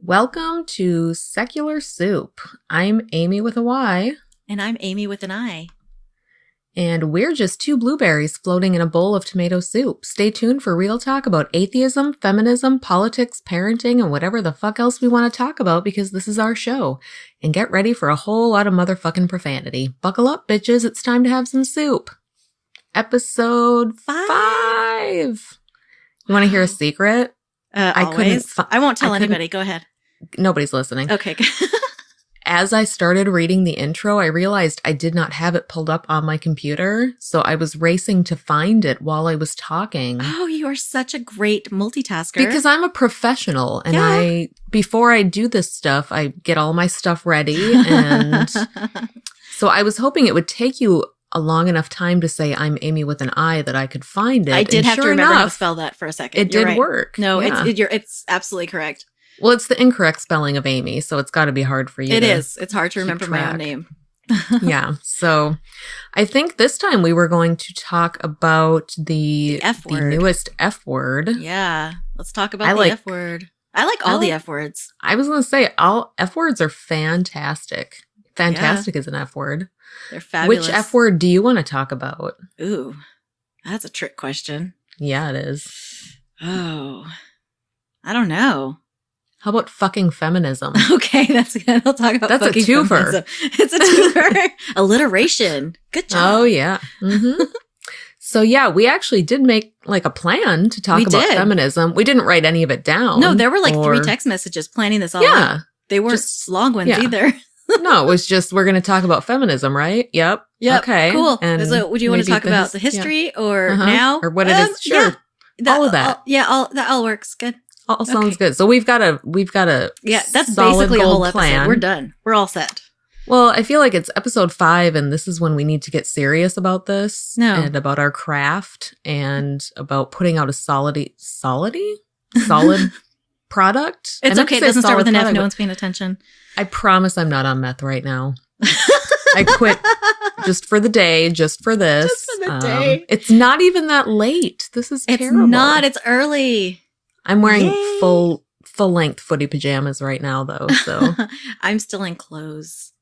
Welcome to Secular Soup. I'm Amy with a Y. And I'm Amy with an I. And we're just two blueberries floating in a bowl of tomato soup. Stay tuned for real talk about atheism, feminism, politics, parenting, and whatever the fuck else we want to talk about because this is our show. And get ready for a whole lot of motherfucking profanity. Buckle up, bitches. It's time to have some soup. Episode 5. You want to hear a secret? Always. I won't tell anybody. Go ahead. Nobody's listening. Okay. As I started reading the intro, I realized I did not have it pulled up on my computer, so I was racing to find it while I was talking. Oh, you are such a great multitasker. Because I'm a professional, and before I do this stuff, I get all my stuff ready, and so I was hoping it would take you a long enough time to say I'm Amy with an I that I could find it. I did have to remember how to spell that for a second. It did work. No, it's absolutely correct. Well, it's the incorrect spelling of Amy, so it's got to be hard for you. It is. It's hard to remember my own name. Yeah. So I think this time we were going to talk about the F word. The newest F word. Yeah. Let's talk about the F word. I like all the F words. I was going to say all F words are fantastic. Fantastic is an F word. They're fabulous. Which F word do you want to talk about? Ooh, that's a trick question. Yeah, it is. Oh, I don't know. How about fucking feminism? Okay, that's good. I'll talk about that's fucking a twofer. Feminism. It's a twofer. Alliteration. Good job. Oh, yeah. Mm-hmm. So, yeah, we actually did make like a plan to talk about feminism. We didn't write any of it down. No, there were like 3 text messages planning this all out. They weren't just long ones either. No, it was just, we're going to talk about feminism, right? Yep. Okay. Cool. So would you want to talk about the history or now? Or what it is? Sure. Yeah. All of that. That all works. Good. All sounds good. So we've got a that's basically a whole episode. Plan. We're done. We're all set. Well, I feel like it's episode 5 and this is when we need to get serious about this. No. And about our craft and about putting out a solid product. It's okay. It doesn't start with an F. No one's paying attention. I promise I'm not on meth right now. I quit just for the day, just for this. Just for the day. It's not even that late. This is terrible. It's not. It's early. I'm wearing full length footy pajamas right now, though. So I'm still in clothes.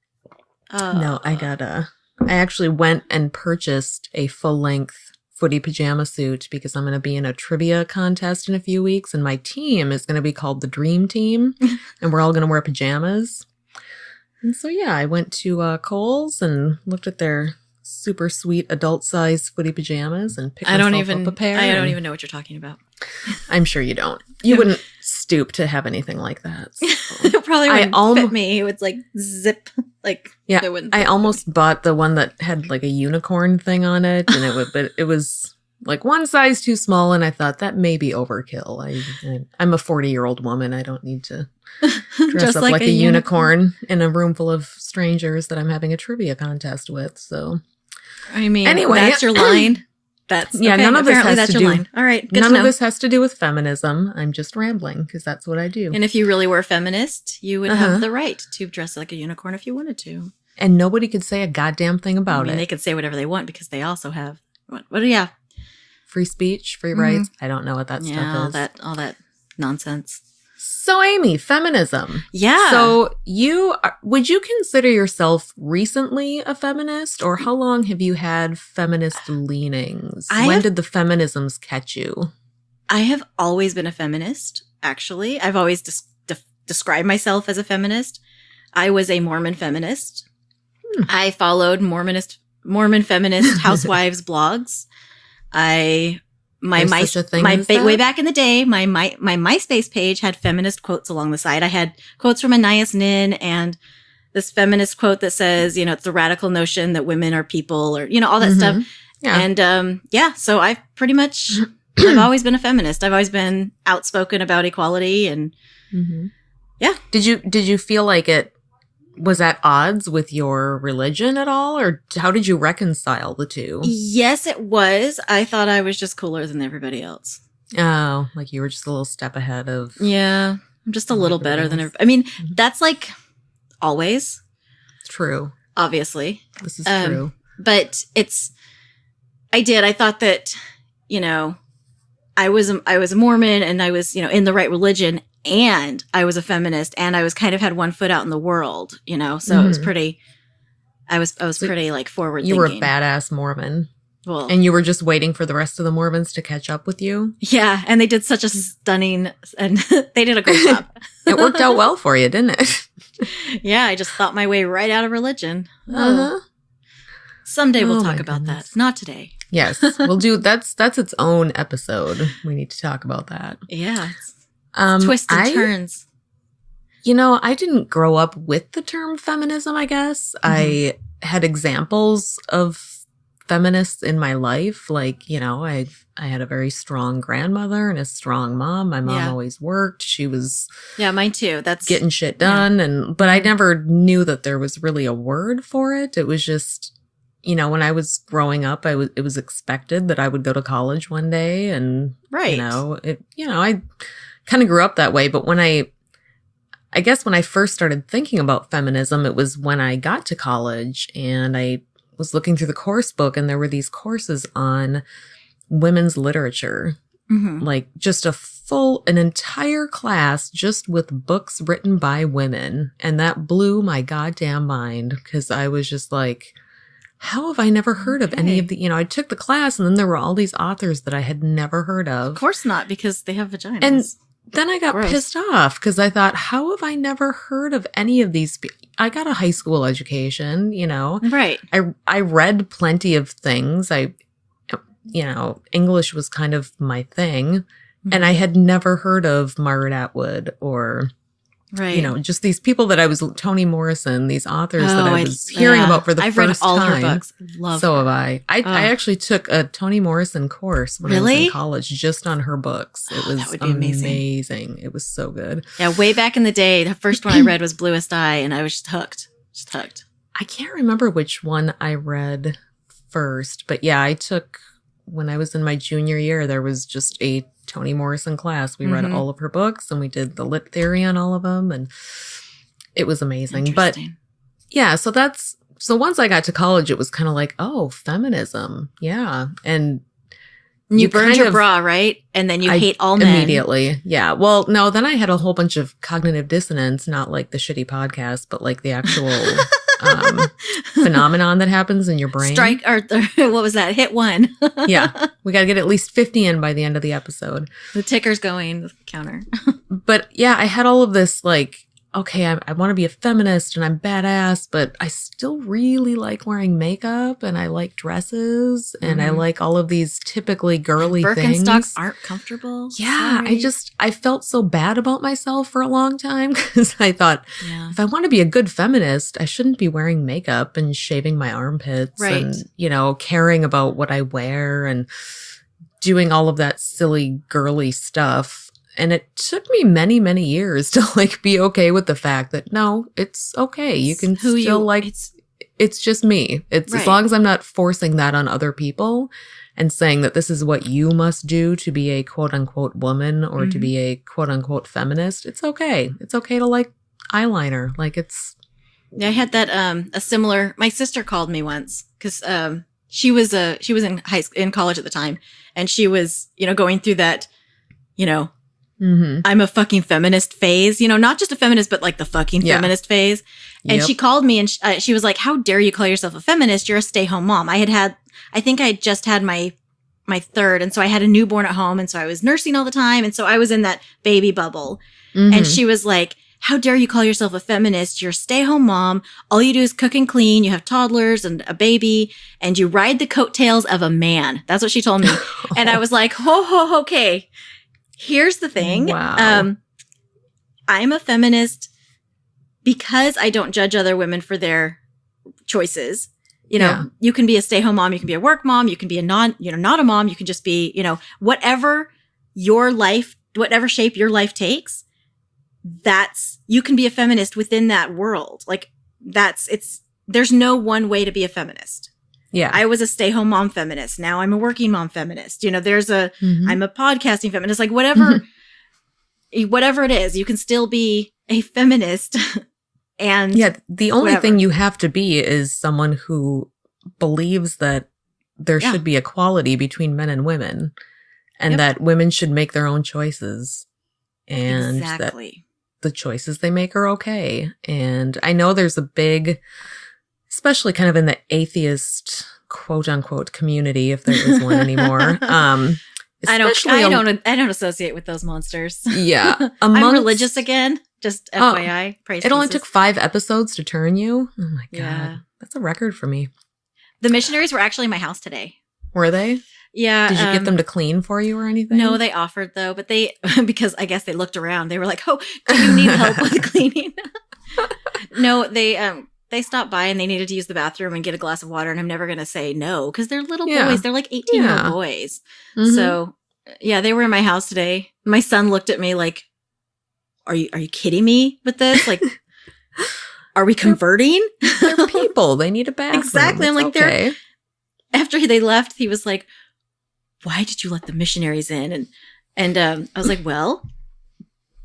No, I actually went and purchased a full length footy pajama suit because I'm going to be in a trivia contest in a few weeks, and my team is going to be called the Dream Team, and we're all going to wear pajamas. And so, yeah, I went to Kohl's and looked at their super sweet adult-sized footy pajamas and picked myself up a pair. I don't even know what you're talking about. I'm sure you don't. You wouldn't stoop to have anything like that. So. It probably wouldn't fit me. It would like zip. Like I almost bought the one that had like a unicorn thing on it, and but it was like one size too small, and I thought that may be overkill. I'm a 40-year-old woman. I don't need to dress up like a unicorn in a room full of strangers that I'm having a trivia contest with. So, I mean, anyway, that's your line. None of this has to do. Line. All right, good none of this has to do with feminism. I'm just rambling because that's what I do. And if you really were a feminist, you would have the right to dress like a unicorn if you wanted to. And nobody could say a goddamn thing about it. They could say whatever they want because they also have what? Free speech, free rights. I don't know what that stuff is. All that nonsense. So, Amy, feminism. Yeah. So, would you consider yourself recently a feminist, or how long have you had feminist leanings? When did the feminisms catch you? I have always been a feminist, actually. I've always described myself as a feminist. I was a Mormon feminist. I followed Mormon feminist housewives blogs. Way back in the day, my MySpace page had feminist quotes along the side. I had quotes from Anais Nin and this feminist quote that says, it's the radical notion that women are people, or all that stuff. Yeah. And so I've pretty much I've always been a feminist. I've always been outspoken about equality and yeah. Did you feel like it was at odds with your religion at all, or how did you reconcile the two? Yes, it was. I thought I was just cooler than everybody else. Oh, like you were just a little step ahead of... Yeah, I'm just a little better than everybody. I mean, that's like always. True. Obviously. This is true. But I thought that, I was a Mormon and I was, in the right religion. and I was a feminist, and I was kind of had one foot out in the world, you know. So it was pretty. I was pretty like forward thinking. You were a badass Mormon. Well, and you were just waiting for the rest of the Mormons to catch up with you? Yeah, and they did such a stunning, and they did a great job. It worked out well for you, didn't it? Yeah, I just thought my way right out of religion. Someday we'll talk about that. Not today. Yes, we'll do. That's its own episode. We need to talk about that. Yeah, twists and turns. You know, I didn't grow up with the term feminism, I guess. I had examples of feminists in my life. Like, you know, I had a very strong grandmother and a strong mom. My mom always worked. She was mine too. That's getting shit done. But I never knew that there was really a word for it. It was just, you know, when I was growing up, it was expected that I would go to college one day, and you know, I kind of grew up that way. But when I guess when I first started thinking about feminism, it was when I got to college, and I was looking through the course book, and there were these courses on women's literature, like just an entire class just with books written by women. And that blew my goddamn mind, because I was just like, how have I never heard of any of the, you know, I took the class and then there were all these authors that I had never heard of. Of course not, because they have vaginas. And then I got pissed off, because I thought, how have I never heard of any of these? I got a high school education, you know. Right. I read plenty of things. You know, English was kind of my thing. And I had never heard of Margaret Atwood or, you know, just these people Toni Morrison, these authors that I was hearing about for the first time. I've read all her books. So have I. I actually took a Toni Morrison course when I was in college just on her books. It was amazing. It was so good. Yeah, way back in the day, the first one I read was Bluest Eye, and I was just hooked. I can't remember which one I read first, but yeah, when I was in my junior year, there was just a Toni Morrison class. We read all of her books, and we did the lit theory on all of them, and it was amazing. But yeah, so once I got to college, it was kind of like, oh, feminism. Yeah. And you burned your bra, right? And then you hate all men. Immediately. Yeah. Well, no, then I had a whole bunch of cognitive dissonance, not like the shitty podcast, but like the actual phenomenon that happens in your brain. What was that? Hit 1. Yeah. We got to get at least 50 in by the end of the episode. The ticker's going, the counter. But yeah, I had all of this like, okay, I want to be a feminist and I'm badass, but I still really like wearing makeup and I like dresses and I like all of these typically girly things. Birkenstocks aren't comfortable. Yeah, sorry. I felt so bad about myself for a long time, because I thought, if I want to be a good feminist, I shouldn't be wearing makeup and shaving my armpits and, you know, caring about what I wear and doing all of that silly girly stuff. And it took me many, many years to like be okay with the fact that no, it's okay. You can it's just me. It's as long as I'm not forcing that on other people and saying that this is what you must do to be a quote unquote woman or to be a quote unquote feminist. It's okay. It's okay to like eyeliner. Like it's. I had that, a similar, my sister called me once because, she was in college at the time, and she was, you know, going through that, you know, I'm a fucking feminist phase, you know, not just a feminist, but like the fucking feminist phase. And she called me and she was like, how dare you call yourself a feminist? You're a stay-home mom. I think I just had my third. And so I had a newborn at home. And so I was nursing all the time. And so I was in that baby bubble. And she was like, how dare you call yourself a feminist? You're a stay-home mom. All you do is cook and clean. You have toddlers and a baby, and you ride the coattails of a man. That's what she told me. And I was like, okay. Here's the thing. Wow. I'm a feminist because I don't judge other women for their choices. You know, you can be a stay-home mom, you can be a work mom, you can be not a mom, you can just be, you know, whatever shape your life takes, you can be a feminist within that world. Like there's no one way to be a feminist. Yeah. I was a stay-home mom feminist. Now I'm a working mom feminist. You know, I'm a podcasting feminist. Like whatever it is, you can still be a feminist. And the only thing you have to be is someone who believes that there should be equality between men and women, and that women should make their own choices. and that Exactly. the choices they make are okay. And I know there's a big, especially kind of in the atheist quote unquote community, if there is one anymore. I don't associate with those monsters. Yeah. I'm religious again. Just FYI. Praise It only Jesus. took 5 episodes to turn you. Oh my God. Yeah. That's a record for me. The missionaries were actually in my house today. Were they? Yeah. Did you get them to clean for you or anything? No, they offered though, but because I guess they looked around, they were like, "Oh, do you need help with cleaning?" No, they stopped by and they needed to use the bathroom and get a glass of water, and I'm never going to say no because they're little boys. They're like 18-year-old boys. Mm-hmm. So, yeah, they were in my house today. My son looked at me like, "Are you kidding me with this? Like, are we converting?" They're people. They need a bathroom. Exactly. It's I'm like, okay. After they left, he was like, "Why did you let the missionaries in?" And I was like, "Well,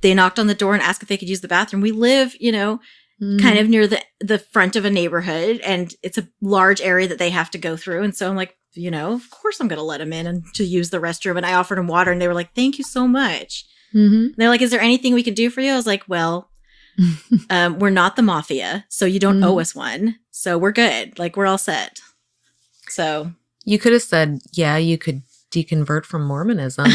they knocked on the door and asked if they could use the bathroom. We live, kind of near the front of a neighborhood, and it's a large area that they have to go through. And so I'm like, of course I'm going to let them in and to use the restroom." And I offered them water, and they were like, "Thank you so much." Mm-hmm. And they're like, "Is there anything we can do for you?" I was like, "Well, we're not the mafia, so you don't owe us one. So we're good. Like, we're all set." So you could have said, "Yeah, you could deconvert from Mormonism."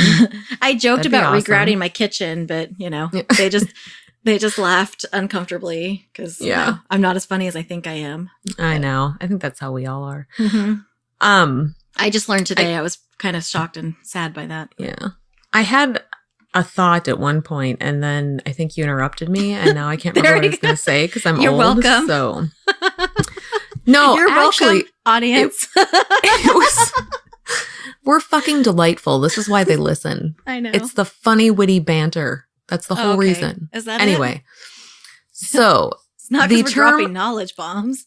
I joked about regrouting my kitchen, but they just laughed uncomfortably because I'm not as funny as I think I am. I know. I think that's how we all are. Mm-hmm. I just learned today. I was kind of shocked and sad by that. Yeah. I had a thought at one point, and then I think you interrupted me, and now I can't remember what I was going to say because I'm You're old. Welcome. So no, you're actually, welcome, audience. We're fucking delightful. This is why they listen. I know. It's the funny, witty banter. That's the whole reason. Is that anyway? So it's not because we're dropping knowledge bombs.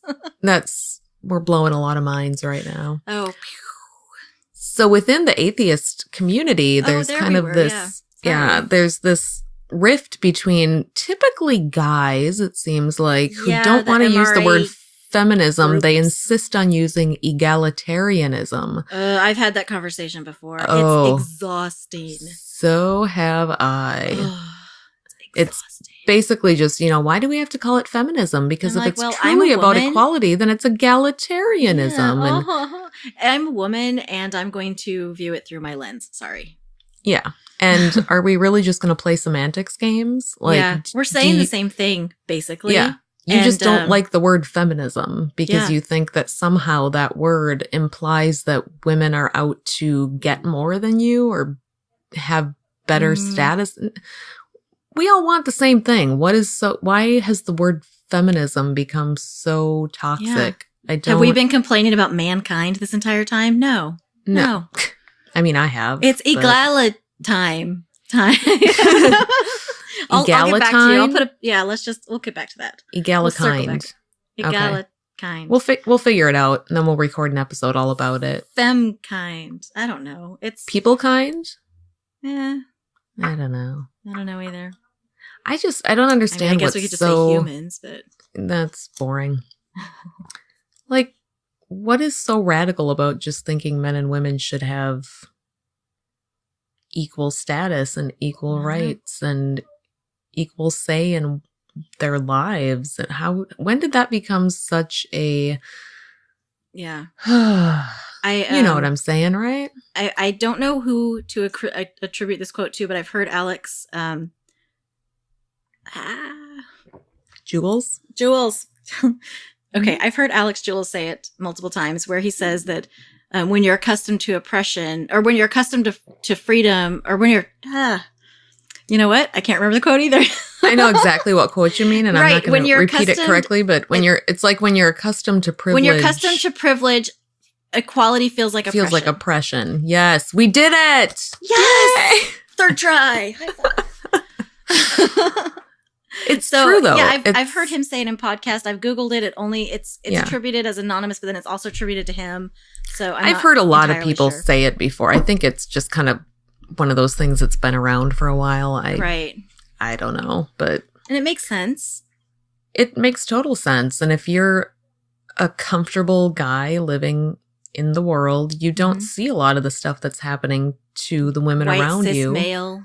We're blowing a lot of minds right now. Oh. So within the atheist community, there's there's this rift between typically guys, it seems like, who don't want to use the word feminism. Groups. They insist on using egalitarianism. I've had that conversation before. It's exhausting. So have I. It's basically just, why do we have to call it feminism? Because if it's truly about equality, then it's egalitarianism. Yeah. I'm a woman and I'm going to view it through my lens. Sorry. Yeah. And are we really just going to play semantics games? Like, we're saying the same thing, basically. Yeah. You just don't like the word feminism because you think that somehow that word implies that women are out to get more than you or have better status. We all want the same thing. Why has the word feminism become so toxic? Have we been complaining about mankind this entire time? No. I mean, I have. It's egalitime time. I'll get back to you. We'll get back to that. Egalikind. Egalikind. We'll figure it out, and then we'll record an episode all about it. Femkind. I don't know. It's people kind. Yeah. I don't know. I don't know either. I don't understand. I guess we could just say humans, but that's boring. Like, what is so radical about just thinking men and women should have equal status and equal rights and equal say in their lives? And when did that become such a you know what I'm saying, right? I don't know who to attribute this quote to, but I've heard Alex Jules. Okay, I've heard Alex Jules say it multiple times where he says that when you're accustomed to oppression or when you're accustomed to freedom or when you're you know what? I can't remember the quote either. I know exactly what quote you mean, and I'm not going to repeat it correctly, but it's like when you're accustomed to privilege. When you're accustomed to privilege, equality feels like oppression. Feels like oppression. Yes, we did it. Yes! Yay! Third try. It's true though. Yeah, I've heard him say it in podcast. I've Googled it. It's attributed as anonymous, but then it's also attributed to him. So I've heard a lot of people say it before. I think it's just kind of one of those things that's been around for a while. I don't know, but and it makes sense. It makes total sense. And if you're a comfortable guy living in the world, you don't see a lot of the stuff that's happening to the women around you. Male.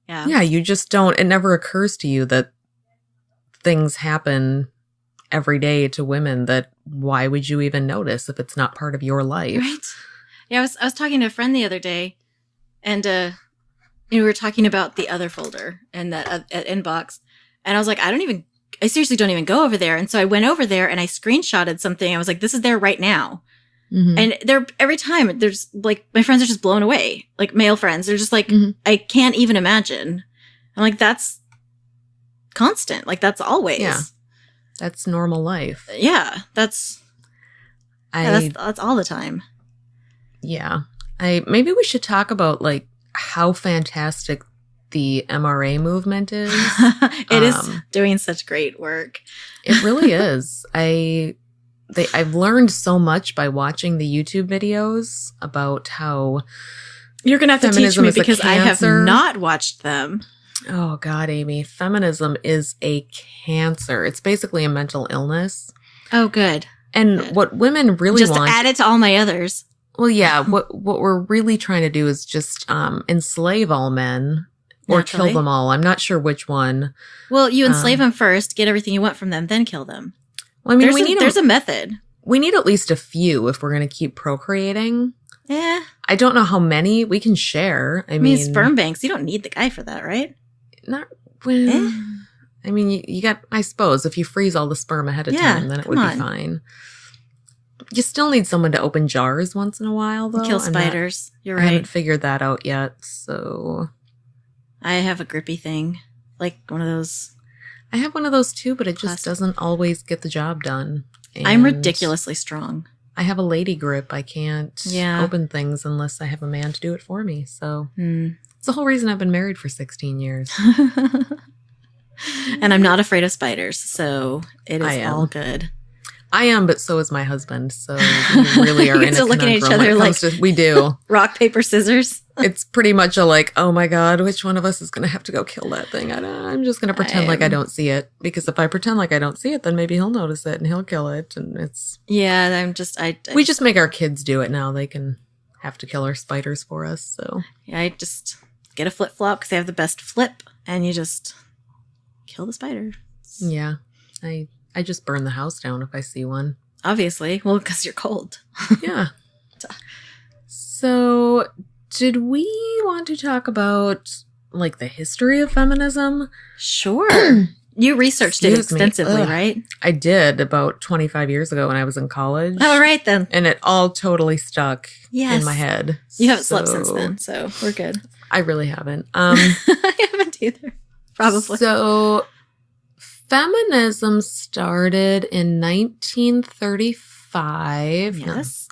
Yeah. Yeah, you just don't, it never occurs to you that things happen every day to women that why would you even notice if it's not part of your life? Right. Yeah, I was talking to a friend the other day, and we were talking about the other folder and that at inbox, and I was like, I seriously don't even go over there. And so I went over there and I screenshotted something. I was like, this is there right now. Mm-hmm. And every time there's like, my friends are just blown away, like male friends. They're just like, Mm-hmm. I can't even imagine. I'm like, that's constant. Like that's always. Yeah. That's normal life. Yeah. That's all the time. Yeah. Maybe we should talk about like how fantastic the MRA movement is. It is doing such great work. It really is. I've learned so much by watching the YouTube videos about how you're going to have to teach feminism me is a because I have cancer. not watched them. Oh God, Amy, feminism is a cancer. It's basically a mental illness. Oh, good. And Good. what women really Just want, to add it to all my others. well, yeah, what we're really trying to do is just enslave all men or Naturally. kill them all. I'm not sure which one. Well, you enslave them first, get everything you want from them, then kill them. Well, I mean, There's a method. we need at least a few if we're going to keep procreating. Yeah. I don't know how many we can share. I I mean, sperm banks, you don't need the guy for that, right? not. Well, Eh? I mean, you got. I suppose if you freeze all the sperm ahead of Yeah, time, then it come would on. be fine. You still need someone to open jars once in a while, though. Kill I'm not- spiders. You're I haven't right. figured that out yet. So I have a grippy thing. Like one of those. I have one of those too, but it just Plastic. doesn't always get the job done. I'm And ridiculously strong. I have a lady grip. I can't Yeah. open things unless I have a man to do it for me. So Hmm. it's the whole reason I've been married for 16 years. And I'm not afraid of spiders, so it I is am. all good. I am, but so is my husband. So we really are You in guys a are looking at each conundrum when other it comes to- we do. Rock, paper, scissors. It's pretty much a like, oh my God, which one of us is going to have to go kill that thing? I'm just going to pretend like I don't see it. Because if I pretend like I don't see it, then maybe he'll notice it and he'll kill it. And it's, Yeah, I'm just, we just make our kids do it now. They can have to kill our spiders for us. So I just get a flip flop because they have the best flip, and you just kill the spider. yeah, I just burn the house down if I see one. Obviously, well, because you're cold. Yeah. So did we want to talk about like the history of feminism? Sure. You researched it Excuse me. extensively, Ugh. right? I did about 25 years ago when I was in college. All right, then. And it all totally stuck Yes. in my head. You haven't slept So- since then, so we're good. I really haven't. I haven't either. Probably. So feminism started in 1935. Yes.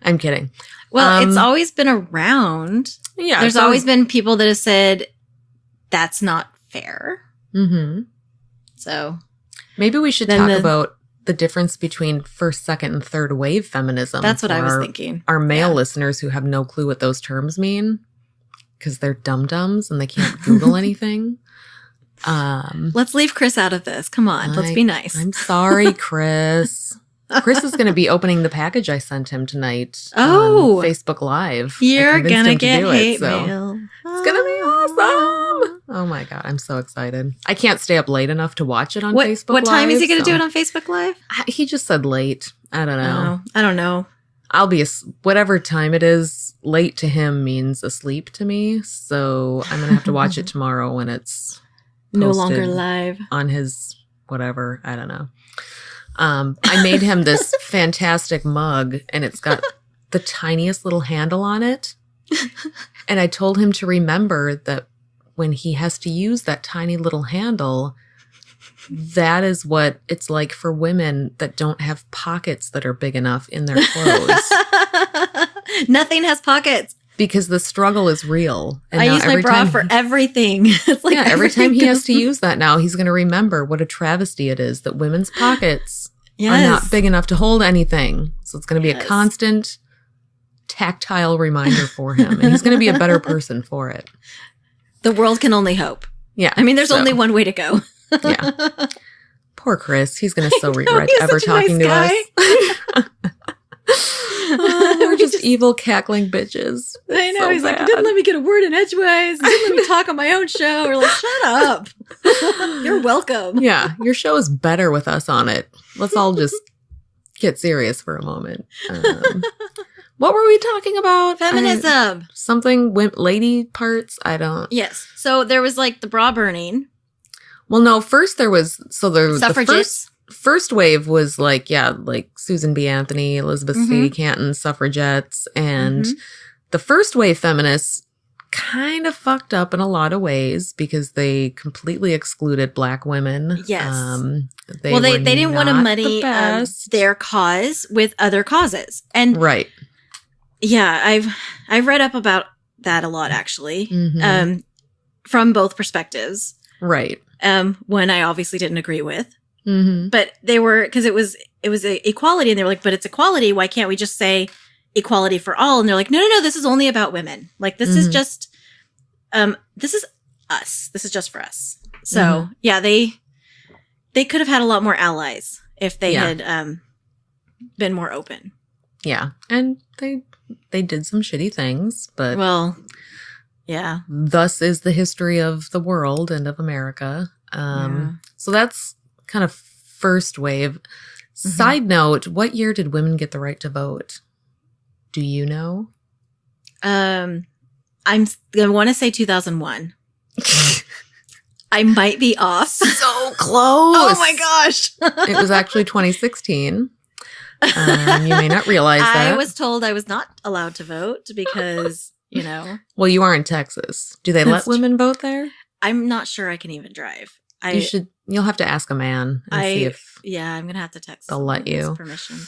I'm kidding. Well, it's always been around. Yeah. There's always been people that have said, that's not fair. Mm-hmm. So, Maybe we should Then talk the- about the difference between first, second, and third wave feminism. that's what I for was our- thinking. Our male Yeah. listeners who have no clue what those terms mean because they're dum-dums and they can't Google anything. Let's leave Chris out of this. Come on, let's be nice. I'm sorry, Chris. Chris is going to be opening the package I sent him tonight. Oh. on Facebook Live. I You're convinced gonna him to get do hate it, so mail. It's gonna be awesome. Oh my god, I'm so excited. I can't stay up late enough to watch it on What, Facebook. what time is he Live, going to do so- it on Facebook Live? He just said late. I don't know. Oh, I don't know. I'll be whatever time it is. Late to him means asleep to me. So I'm gonna have to watch it tomorrow when it's No posted longer live. on his whatever. I don't know. I made him this fantastic mug, and it's got the tiniest little handle on it. And I told him to remember that when he has to use that tiny little handle, that is what it's like for women that don't have pockets that are big enough in their clothes. Nothing has pockets. Because the struggle is real. And I now use my every bra time- for everything. It's like yeah, every time he has to goes- use that now, he's going to remember what a travesty it is that women's pockets Yes. are not big enough to hold anything. So it's going to be Yes. a constant tactile reminder for him. And he's going to be a better person for it. The world can only hope. Yeah. I mean, there's so, only one way to go. Yeah. Poor Chris. He's going to so I know, regret he's ever such a talking nice to us. We're just evil cackling bitches. I know. So He's like, bad. you didn't let me get a word in edgeways. You didn't let me talk on my own show. We're like, shut up. You're welcome. Yeah, your show is better with us on it. Let's all just get serious for a moment. What were we talking about? Feminism. Something lady parts. I don't. Yes. So there was like the bra burning. Well, no. First there was the Suffragists. first wave was like Susan B. Anthony, Elizabeth Cady Canton, suffragettes, and the first wave feminists kind of fucked up in a lot of ways because they completely excluded Black women. Yes. They didn't want to muddy their cause with other causes. And right. Yeah, I've read up about that a lot actually. From both perspectives. Right. One I obviously didn't agree with. But they were, because it was equality, and they were like, but it's equality, why can't we just say equality for all? And they're like, no, this is only about women. Like, this is just, this is us. This is just for us. So, yeah, they could have had a lot more allies if they had been more open. Yeah. And they did some shitty things, but... Well, yeah. Thus is the history of the world and of America. So that's kind of first wave. Side note, what year did women get the right to vote? Do you know? I want to say 2001. I might be off. So close. Oh my gosh. It was actually 2016. You may not realize that. I was told I was not allowed to vote because, Well, you are in Texas. Do they let women vote there? I'm not sure I can even drive. You'll have to ask a man and see if I'm going to have to text they'll let you. Permission.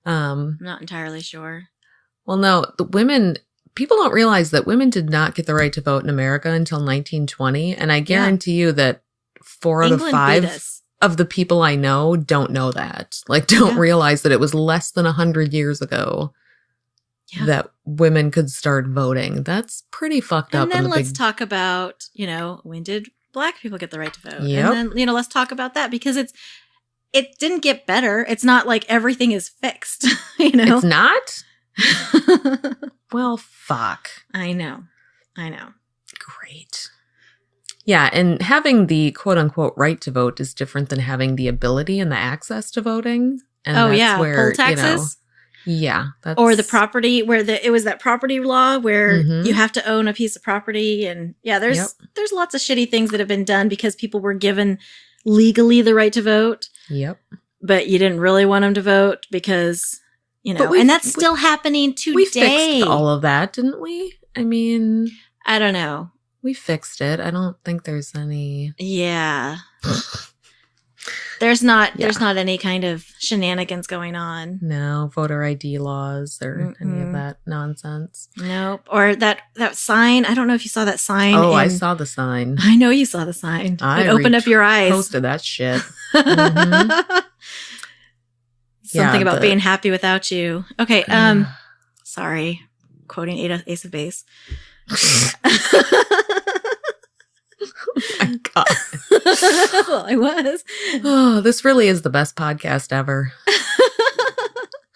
I'm not entirely sure. Well, no, people don't realize that women did not get the right to vote in America until 1920. And I guarantee you that 4 out of 5 of the people I know don't know that. Like, don't realize that it was less than 100 years ago that women could start voting. That's pretty fucked up. And then let's talk about, when did Black people get the right to vote? Yep. And then, let's talk about that because it didn't get better. It's not like everything is fixed, It's not? Well, fuck. I know. Great. Yeah, and having the quote-unquote right to vote is different than having the ability and the access to voting. And poll taxes? Or the property where it was that property law where you have to own a piece of property. And there's lots of shitty things that have been done because people were given legally the right to vote. Yep. But you didn't really want them to vote because, and that's still happening today. We fixed all of that, didn't we? I mean, I don't know. We fixed it. I don't think there's any. Yeah. There's not any kind of shenanigans going on. No, voter ID laws or any of that nonsense. Nope. Or that sign. I don't know if you saw that sign. Oh, I saw the sign. I know you saw the sign. It opened up your eyes. Posted that shit. Something about being happy without you. Okay. Sorry. Quoting Ace of Base. Oh my God. Well, I was. Oh, this really is the best podcast ever.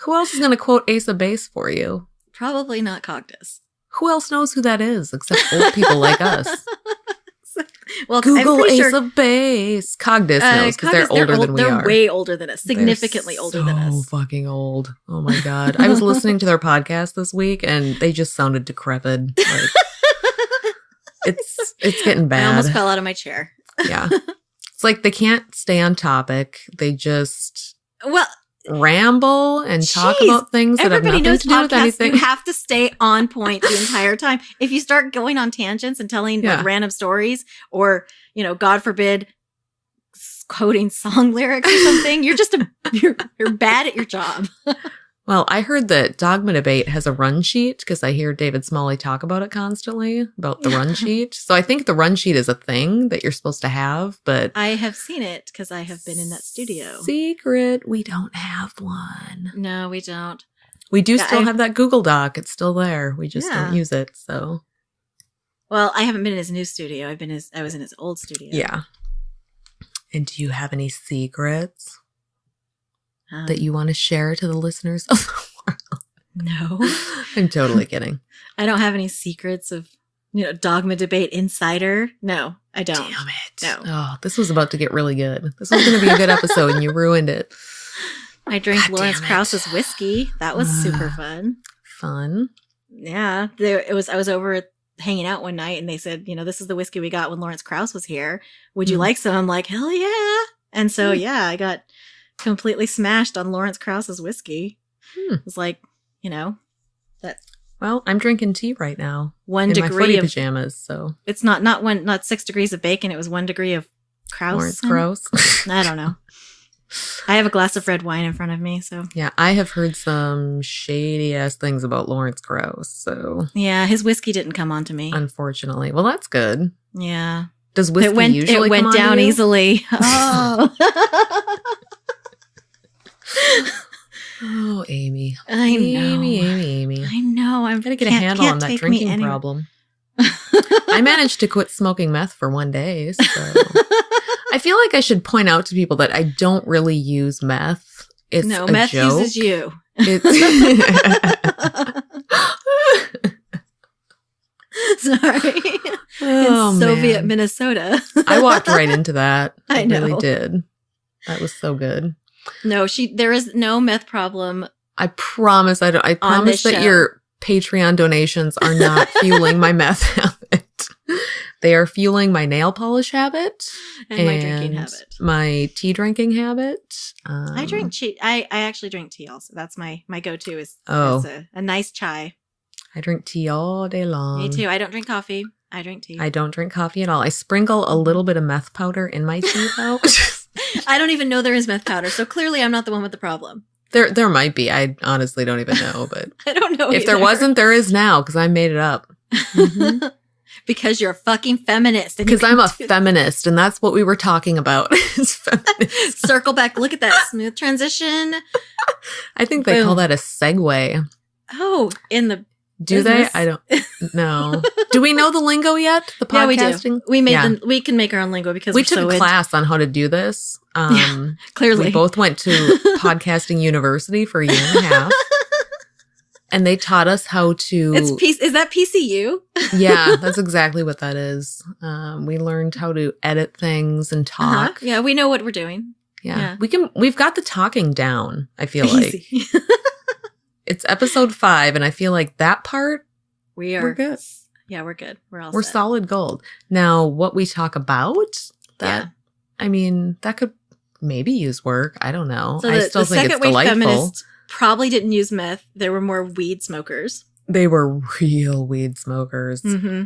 Who else is going to quote Ace of Base for you? Probably not Cogdis. Who else knows who that is except old people like us? Well, Google Ace of Base. Cogdis knows because they're older than we are. They're way older than us. Significantly older than us. So fucking old. Oh my God. I was listening to their podcast this week and they just sounded decrepit. Like, it's getting bad. I almost fell out of my chair. Yeah. It's like they can't stay on topic. They just ramble and talk about things that have nothing to do with anything. You have to stay on point the entire time. If you start going on tangents and telling random stories or, God forbid, quoting song lyrics or something, you're bad at your job. Well, I heard that Dogma Debate has a run sheet because I hear David Smalley talk about it constantly, about the run sheet. So I think the run sheet is a thing that you're supposed to have, but... I have seen it because I have been in that studio. Secret. We don't have one. No, we don't. We do still have that Google Doc. It's still there. We just don't use it, so... Well, I haven't been in his new studio. I was in his old studio. Yeah. And do you have any secrets that you want to share to the listeners of the world? No. I'm totally kidding. I don't have any secrets of, dogma debate insider. No, I don't. Damn it. No. Oh, this was about to get really good. This was going to be a good episode and you ruined it. I drank God Lawrence damn it. Krause's whiskey. That was super fun. Fun. Yeah. I was over hanging out one night and they said, this is the whiskey we got when Lawrence Krause was here. Would you like some? I'm like, hell yeah. And so, I got completely smashed on Lawrence Krause's whiskey. It was like, that. Well, I'm drinking tea right now. 1 in degree my footy of pajamas, so. It's not 6 degrees of bacon. It was 1 degree of Krause. Lawrence Krause. I don't know. I have a glass of red wine in front of me, so. Yeah, I have heard some shady ass things about Lawrence Krause, so. Yeah, his whiskey didn't come on to me. Unfortunately. Well, that's good. Yeah. Does whiskey usually it went come on down to you? easily. Oh. Oh, Amy. I know. Amy. I know. I'm Gotta get a handle on that drinking problem. I managed to quit smoking meth for 1 day, so I feel like I should point out to people that I don't really use meth. It's a meth joke. uses you. Sorry. Oh, In Soviet man. Minnesota. I walked right into that. I know. Really did. That was so good. No, there is no meth problem. I promise I don't. I promise this that show. your Patreon donations are not fueling my meth habit. They are fueling my nail polish habit And my drinking habit. my tea drinking habit. I drink tea. I actually drink tea also. That's my go-to is a nice chai. I drink tea all day long. Me too. I don't drink coffee. I drink tea. I don't drink coffee at all. I sprinkle a little bit of meth powder in my tea though. I don't even know there is meth powder, so clearly I'm not the one with the problem. There might be. I honestly don't even know, but I don't know if there either. wasn't, there is now because I made it up. Mhm. Because you're a fucking feminist. Because I'm a feminist, and that's what we were talking about. Is feminist. Circle back. Look at that smooth transition. I think they call that a segue. Oh, in the Do business? they? I don't know. Do we know the lingo yet? The Yeah, we podcasting? do. We can make our own lingo because We we're took so a class on how to do this. clearly. We both went to podcasting university for a year and a half. And they taught us how to... Is that PCU? Yeah, that's exactly what that is. We learned how to edit things and talk. Yeah, we know what we're doing. Yeah. We've got the talking down, I feel like. Easy. It's episode 5, and I feel like that part, we're good. Yeah, we're good. We're set. solid gold. Now, what we talk about, Yeah. that could maybe use work. I don't know. So I still the think it's second wave delightful. feminists probably didn't use meth. There were more weed smokers. They were real weed smokers. Mm-hmm.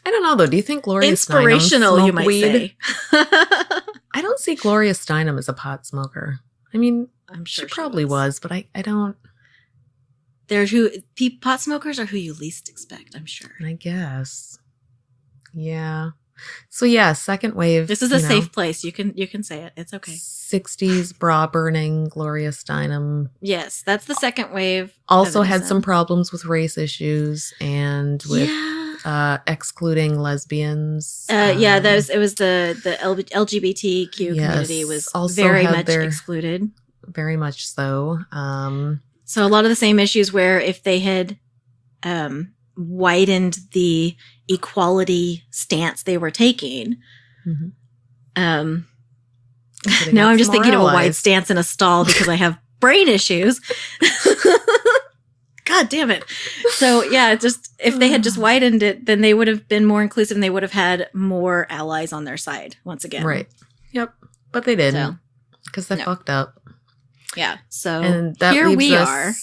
I don't know, though. Do you think Gloria Inspirational, Steinem you smoked might weed? say. I don't see Gloria Steinem as a pot smoker. I mean, I'm sure she probably was, but I don't. There's pot smokers are who you least expect, I'm sure. I guess. Yeah. So yeah, second wave. This is a safe place. You can say it. It's okay. 60s bra burning Gloria Steinem. Yes, that's the second wave. Also had feminism. some problems with race issues and with excluding lesbians. It was the LGBTQ community was also very had much excluded. Very much so. So a lot of the same issues where if they had widened the equality stance they were taking. Mm-hmm. Now I'm just thinking of a wide stance in a stall because I have brain issues. God damn it. So yeah, just if they had just widened it, then they would have been more inclusive and they would have had more allies on their side once again. Right. Yep. But they didn't because they fucked up. Yeah. So and that here leaves we us are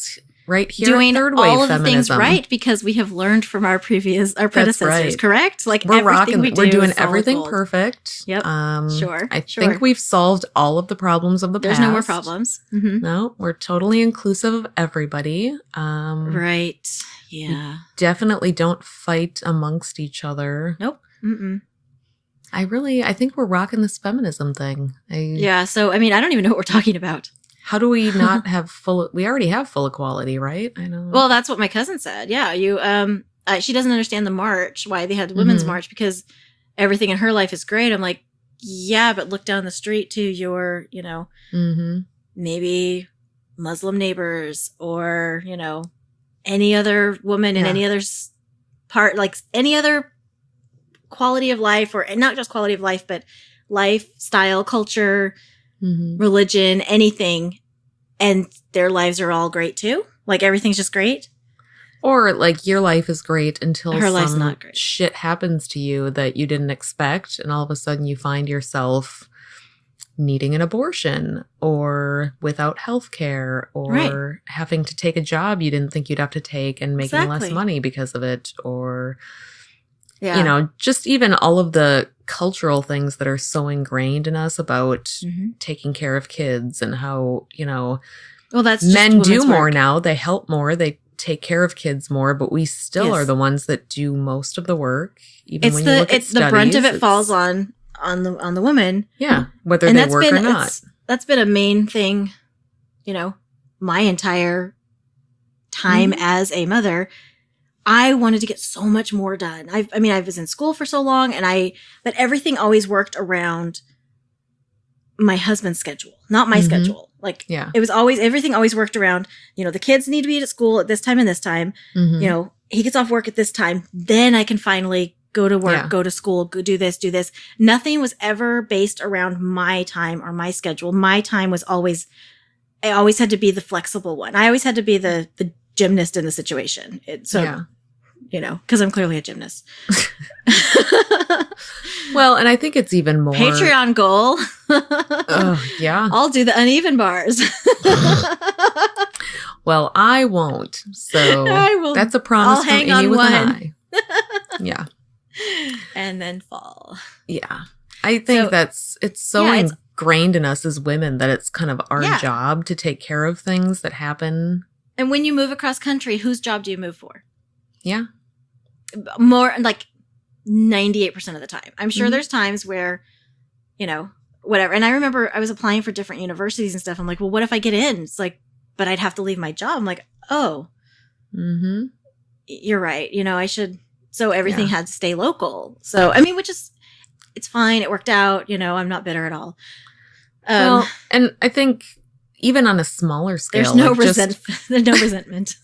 right here doing third wave all of feminism. the things right because we have learned from our predecessors, right. correct? Like we're rocking, we do we're doing is solid everything gold. perfect. Yep. Sure. I think we've solved all of the problems of the There's past. no more problems. Mm-hmm. No, we're totally inclusive of everybody. Right. Yeah. Definitely don't fight amongst each other. Nope. Mm-mm. I think we're rocking this feminism thing. Yeah. So, I mean, I don't even know what we're talking about. How do we not have we already have full equality, right? I know. Well, that's what my cousin said. Yeah. She doesn't understand the march, why they had the women's march, because everything in her life is great. I'm like, yeah, but look down the street to your, maybe Muslim neighbors or, any other woman in Yeah. any other part, like any other quality of life, or not just quality of life, but lifestyle, culture, religion, anything. And their lives are all great too. Like everything's just great. Or like your life is great until Her life's some not great. shit happens to you that you didn't expect. And all of a sudden you find yourself needing an abortion or without health care or Right. having to take a job you didn't think you'd have to take and making less Exactly. money because of it. Or, Yeah. you know, just even all of the cultural things that are so ingrained in us about Mhm. taking care of kids and how, you know, Well, that's just men do women's more work. now. They help more. They take care of kids more, but we still Yes. are the ones that do most of the work. Even It's when you look at the brunt of studies, it falls on the woman. yeah, whether And they that's work been or not. that's been a main thing, you know, my entire time Mhm. as a mother. I wanted to get so much more done. I was in school for so long, but everything always worked around my husband's schedule, not my Mhm. schedule. Like Yeah. everything always worked around, you know, the kids need to be at school at this time and this time. Mhm. You know, he gets off work at this time. Then I can finally go to work, Yeah. go to school, go do this, do this. Nothing was ever based around my time or my schedule. My time was always, I always had to be the flexible one. I always had to be the gymnast in the situation. Yeah. You know, because I'm clearly a gymnast. Well, and I think it's even more Patreon goal. Oh, yeah. I'll do the uneven bars. Well, I won't. So I will. that's a promise I'll from hang Amy on with one. an I. Yeah. And then fall. Yeah. I think So- it's so Yeah, it's- ingrained in us as women that it's kind of our Yeah. job to take care of things that happen. And when you move across country, whose job do you move for? Yeah. More like 98% of the time. I'm sure Mhm. there's times where, you know, whatever. And I remember I was applying for different universities and stuff. I'm like, well, what if I get in? It's like, but I'd have to leave my job. I'm like, oh, Mm-hmm. you're right. You know, I should. So everything Yeah. had to stay local. So, I mean, which is, it's fine. It worked out. You know, I'm not bitter at all. Well, and I think even on a smaller scale, There's no like just there's no resentment.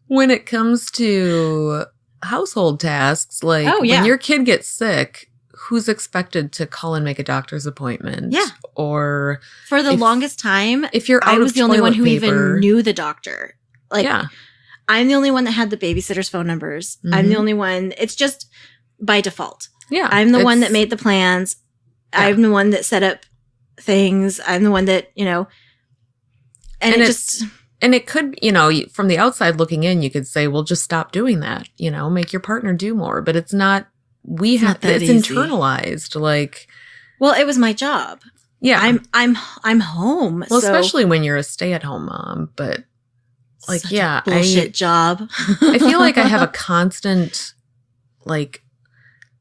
when it comes to household tasks, like Oh, yeah. when your kid gets sick, who's expected to call and make a doctor's appointment? Yeah. Or For the If- longest time, if you're out I was of the only one toilet who even paper- knew the doctor. Like, yeah. I'm the only one that had the babysitter's phone numbers. I'm the Mhm. only one. It's just by default. Yeah. I'm the one that It's- made the plans. Yeah. I'm the one that set up things. I'm the one that, you know, and it it's- just, And it could, you know, from the outside looking in, you could say, well, just stop doing that, you know, make your partner do more. But it's not, It's not that it's easy. internalized. Like, well, it was my job. yeah. I'm home. well, so especially when you're a stay-at-home mom. But like, such yeah, a bullshit job. I feel like I have a constant, like,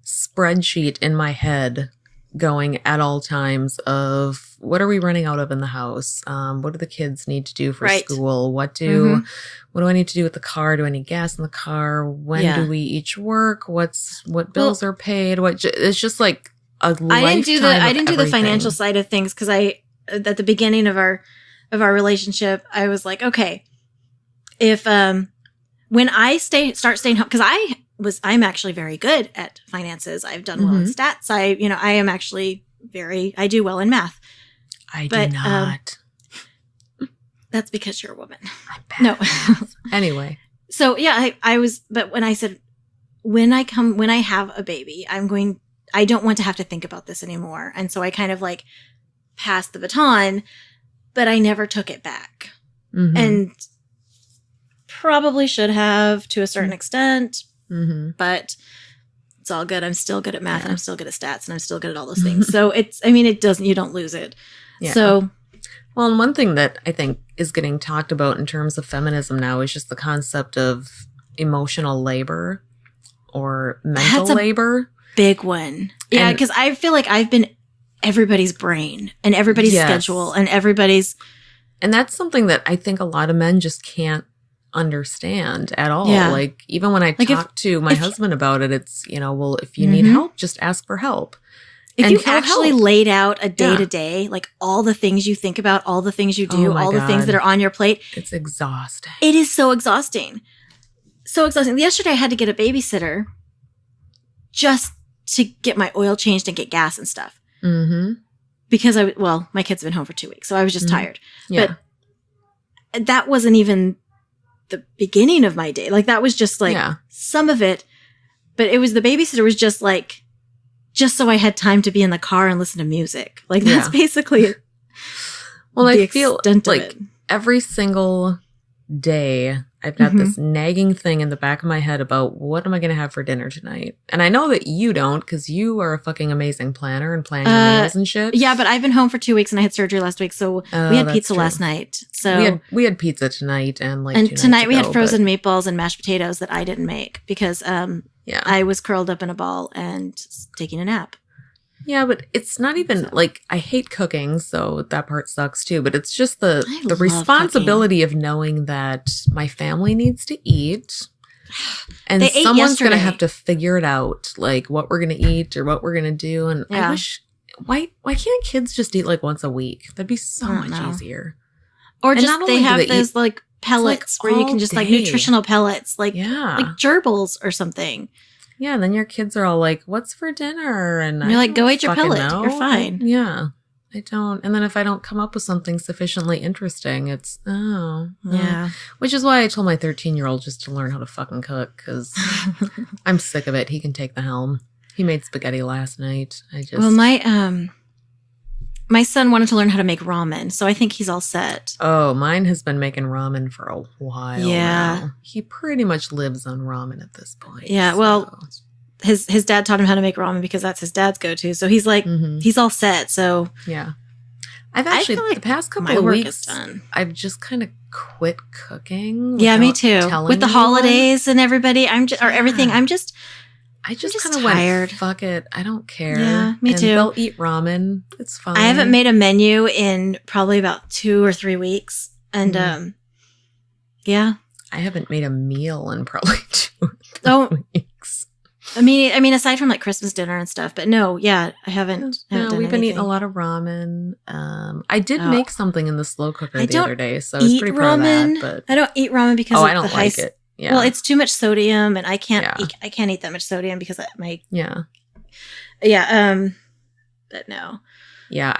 spreadsheet in my head going at all times of what are we running out of in the house? What do the kids need to do for Right. school? What do I need to do with the car? Do I need gas in the car? When Yeah. do we each work? What bills are paid? It's just like a I didn't do the everything. financial side of things because at the beginning of our relationship, I was like, okay, if when I start staying home, because I'm actually very good at finances. I've done well in Mhm. stats. I am actually I do well in math. I but, do not. That's because you're a woman. I'm bad No. at math. Anyway. So yeah, I was, but when I said, when I have a baby, I don't want to have to think about this anymore. And so I kind of like passed the baton, but I never took it back. Mhm. And probably should have to a certain extent, Mhm. but it's all good. I'm still good at math and Yeah. I'm still good at stats and I'm still good at all those things. So you don't lose it. Yeah. So Well, and one thing that I think is getting talked about in terms of feminism now is just the concept of emotional labor or mental That's a labor. big one. Yeah. And- Cause I feel like I've been everybody's brain and everybody's Yes. schedule and everybody's, And that's something that I think a lot of men just can't understand at all. Yeah. Like, even when I Like talk to my if- husband about it, it's, well, if you need Mhm. help, just ask for help. If And you feel actually help. laid out a day to day, like all the things you think about, all the things you do, Oh my all the things God. that are on your plate, It's exhausting. it is so exhausting. So exhausting. Yesterday I had to get a babysitter just to get my oil changed and get gas and stuff. Mm-hmm. Because my kids have been home for 2 weeks, so I was just tired. Yeah. But that wasn't even the beginning of my day. Like that was just like some of it. But it was the babysitter was just like, just so I had time to be in the car and listen to music. Like that's basically it. Well, I feel like it. every single day I've got this nagging thing in the back of my head about what am I going to have for dinner tonight? And I know that you don't because you are a fucking amazing planner and planning your meals and shit. Yeah, but I've been home for 2 weeks and I had surgery last week. So we had pizza last night. So we had pizza tonight and like and tonight we had frozen meatballs and mashed potatoes that I didn't make because I was curled up in a ball and taking a nap. Yeah, but it's not even like I hate cooking, so that part sucks too. But it's just the responsibility of knowing that my family needs to eat, and someone's going to have to figure it out, like what we're going to eat or what we're going to do. And I wish why can't kids just eat like once a week? That'd be so much easier. Or just they have those like pellets where you can just like nutritional pellets, like gerbils or something. Yeah, and then your kids are all like, "What's for dinner?" And you're like, "Go eat your pellet. You're fine." Yeah, I don't. And then if I don't come up with something sufficiently interesting, it's Which is why I told my 13-year-old just to learn how to fucking cook because I'm sick of it. He can take the helm. He made spaghetti last night. My son wanted to learn how to make ramen, so I think he's all set. Oh, mine has been making ramen for a while now. He pretty much lives on ramen at this point. Yeah, well, his dad taught him how to make ramen because that's his dad's go-to. So he's like, he's all set. So yeah. I've actually, the past couple of weeks, I've just kind of quit cooking. Yeah, me too. With the holidays and everybody, everything, I just kind of went, fuck it. I don't care. Yeah, me too. They'll eat ramen. It's fine. I haven't made a menu in probably about 2 or 3 weeks. And, I haven't made a meal in probably 2 or 3 weeks. I mean, aside from like Christmas dinner and stuff, but no, I haven't. We've been eating a lot of ramen. I did make something in the slow cooker the other day, so I was pretty proud of that. But I don't eat ramen because I don't like it. Yeah. Well, it's too much sodium, and I can't eat that much sodium because but no. Yeah,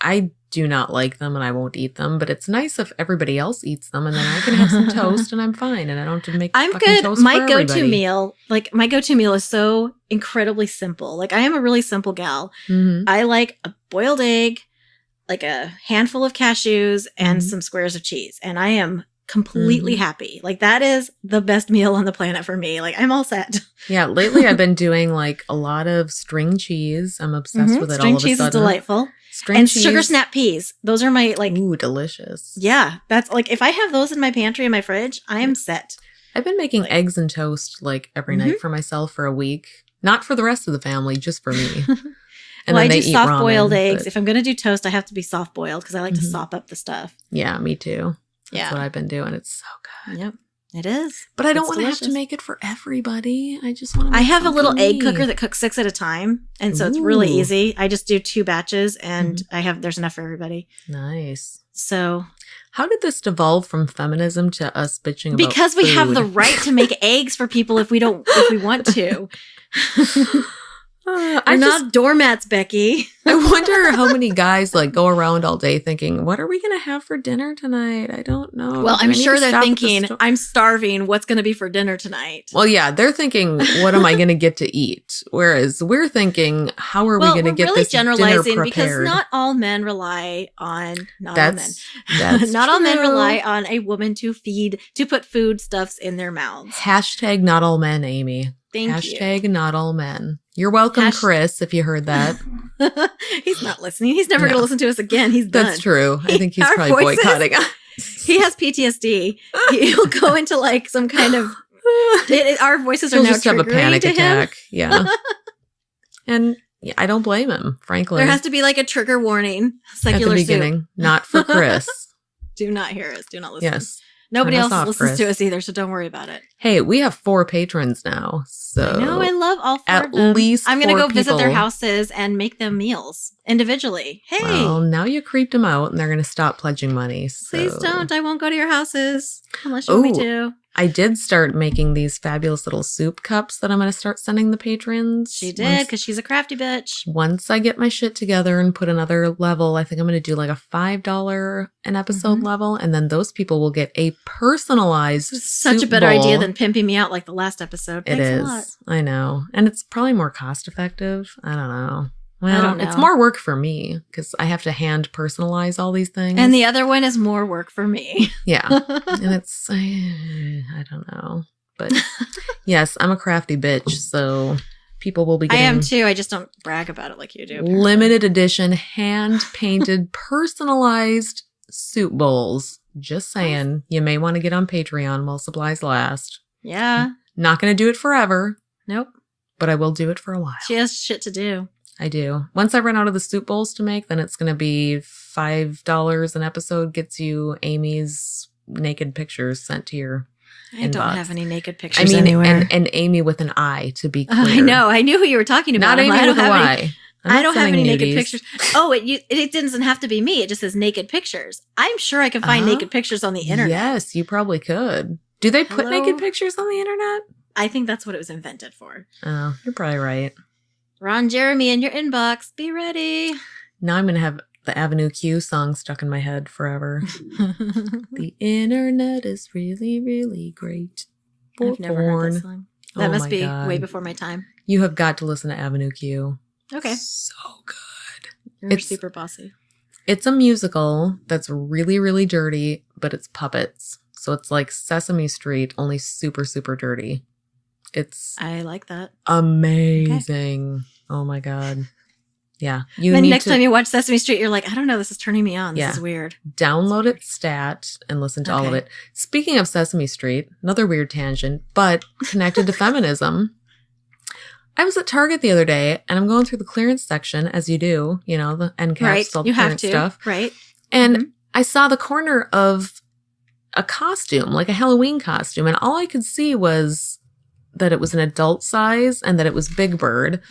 I do not like them, and I won't eat them. But it's nice if everybody else eats them, and then I can have some toast, and I'm fine, and I don't have to make. I'm good. Toast my go-to meal is so incredibly simple. Like I am a really simple gal. Mm-hmm. I like a boiled egg, like a handful of cashews, and some squares of cheese, and I am completely happy. Like that is the best meal on the planet for me. Like I'm all set. Yeah, lately I've been doing like a lot of string cheese. I'm obsessed with it. String cheese is delightful. String cheese. Sugar snap peas. Those are my like delicious. Yeah, that's like if I have those in my pantry in my fridge, I am set. I've been making eggs and toast like every night for myself for a week. Not for the rest of the family, just for me. And I do soft boiled eggs. If I'm going to do toast, I have to be soft boiled because I like to sop up the stuff. Yeah, me too. That's what I've been doing. It's so good. Yep, it is. But I don't want to have to make it for everybody. I just want to. I have a little egg cooker that cooks 6 at a time, and so it's really easy. I just do 2 batches, and there's enough for everybody. Nice. So, how did this devolve from feminism to us bitching about because we have the right to make eggs for people if we want to. We're not doormats, Becky. I wonder how many guys like go around all day thinking, what are we going to have for dinner tonight? I don't know. Well, I'm sure they're thinking, I'm starving. What's going to be for dinner tonight? Well, yeah, they're thinking, what am I going to get to eat? Whereas we're thinking, how are we going to get this dinner prepared? Well, we're really generalizing because not all men rely on, not all men rely on a woman to put foodstuffs in their mouths. Hashtag not all men, Amy. Hashtag not all men. You're welcome, Chris, if you heard that. He's not listening. He's never going to listen to us again. He's done. That's true. I think he's probably boycotting us. He has PTSD. He'll go into like some kind of... our voices are now just have a panic attack. Yeah. And I don't blame him, frankly. There has to be like a trigger warning. Secular at the beginning. Not for Chris. Do not hear us. Do not listen. Yes. Nobody Turn us else off, listens to Chris. us either, so don't worry about it. Hey, we have 4 patrons now. So I know, I love all 4 at of them. least I'm going to 4 go visit their people. houses and make them meals individually. Hey, Well, now you creeped them out and they're going to stop pledging money. So. please don't. I won't go to your houses unless you want me to. I did start making these fabulous little soup cups that I'm going to start sending the patrons. She did, because she's a crafty bitch. Once I get my shit together and put another level, I think I'm going to do like a $5 an episode Mhm. level. And then those people will get a personalized This is such a soup better bowl. idea than pimping me out like the last episode. It Thanks is. a lot. I know. And it's probably more cost effective. I don't know. Well, I don't know. It's more work for me because I have to hand personalize all these things. And the other one is more work for me. Yeah. And it's, I don't know. But yes, I'm a crafty bitch. So people will be I getting am too. I just don't brag about it like you do. apparently. limited edition, hand painted, personalized soup bowls. Just saying, you may want to get on Patreon while supplies last. Yeah. Not going to do it forever, Nope. but I will do it for a while. She has shit to do. I do. Once I run out of the soup bowls to make, then it's going to be $5 an episode gets you Amy's naked pictures sent to your I don't inbox. have any naked I pictures mean, anywhere. and Amy with an I, to be clear. I know. I knew who you were talking about. Not I'm Amy like, with a Y. I'm I not don't have any sending naked nudies. pictures. Oh, it doesn't have to be me. It just says naked pictures. I'm sure I can find Uh-huh. naked pictures on the internet. Yes, you probably could. Do they put Hello? naked pictures on the internet? I think that's what it was invented for. Oh, you're probably right. Ron Jeremy in your inbox. Be ready. Now I'm going to have the Avenue Q song stuck in my head forever. The internet is really, really great. I've never heard that song. That Oh must my be God. way before my time. You have got to listen to Avenue Q. Okay. So good. You're It's- super bossy. It's a musical that's really, really dirty, but it's puppets. So it's like Sesame Street, only super, super dirty. It's I like that. amazing. Oh my God. Yeah. You Then need next to time you watch Sesame Street, you're like, I don't know, this is turning me on. This Yeah. is weird. download it stat and listen to all of Okay. it. Speaking of Sesame Street, another weird tangent, but connected to feminism. I was at Target the other day and I'm going through the clearance section, as you do, you know, the end caps, Right. all the You have clearance to. stuff. Right. And Mhm. I saw the corner of a costume, like a Halloween costume, and all I could see was that it was an adult size and that it was Big Bird.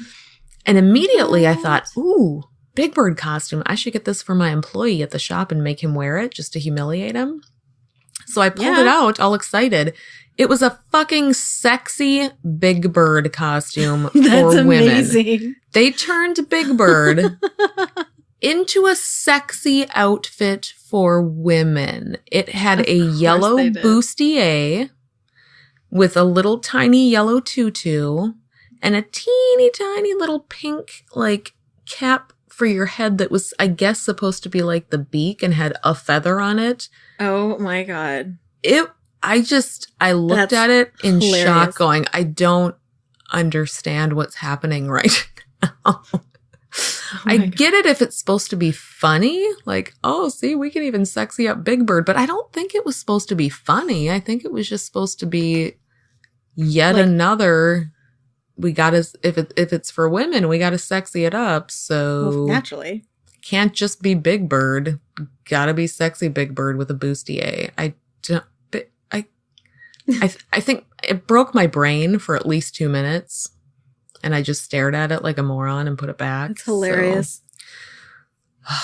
And immediately I thought, ooh, Big Bird costume. I should get this for my employee at the shop and make him wear it just to humiliate him. So I pulled it Yeah. out, all excited. It was a fucking sexy Big Bird costume That's for women. amazing. They turned Big Bird into a sexy outfit for women. It had a yellow they did. bustier with a little tiny yellow tutu and a teeny tiny little pink like cap for your head that was, I guess, supposed to be like the beak and had a feather on it. Oh my God. I looked That's at it in hilarious. shock going, I don't understand what's happening right now. I my God. get it if it's supposed to be funny, like, oh, see, we can even sexy up Big Bird, but I don't think it was supposed to be funny. I think it was just supposed to be yet Like- another. We gotta, if it's for women, we gotta sexy it up. So Well, naturally. can't just be Big Bird. Gotta be sexy Big Bird with a bustier. I think it broke my brain for at least 2 minutes, and I just stared at it like a moron and put it back. It's hilarious. So,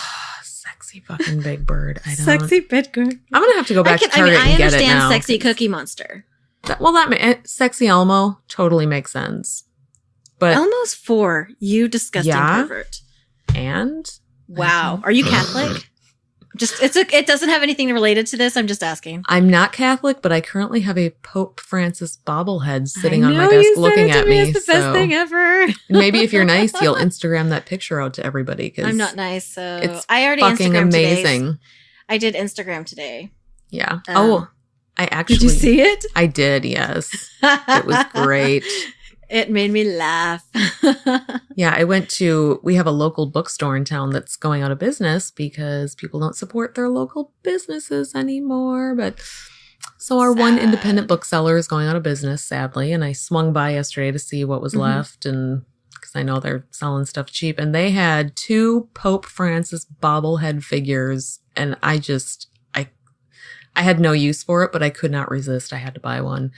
sexy fucking Big Bird. I don't. Sexy Big Bird. I'm gonna have to go back to Target I and get it understand now. sexy Cookie Monster. Sexy Elmo totally makes sense. But Elmo's 4. You disgusting Yeah? pervert. and Wow. Are you Catholic? It doesn't have anything related to this. I'm just asking. I'm not Catholic, but I currently have a Pope Francis bobblehead sitting I on my know desk you said looking it to at me. It's the best so thing ever. maybe if you're nice, you'll Instagram that picture out to everybody. Cause I'm not nice, so it's I already fucking Instagrammed amazing. Today. I did Instagram today. Yeah. Um, I actually Did you see it? I did. Yes. It was great. It made me laugh. Yeah, we have a local bookstore in town that's going out of business because people don't support their local businesses anymore. But so our one Sad. independent bookseller is going out of business, sadly. And I swung by yesterday to see what was Mhm. left, and because I know they're selling stuff cheap. And they had 2 Pope Francis bobblehead figures, and I I had no use for it, but I could not resist. I had to buy one.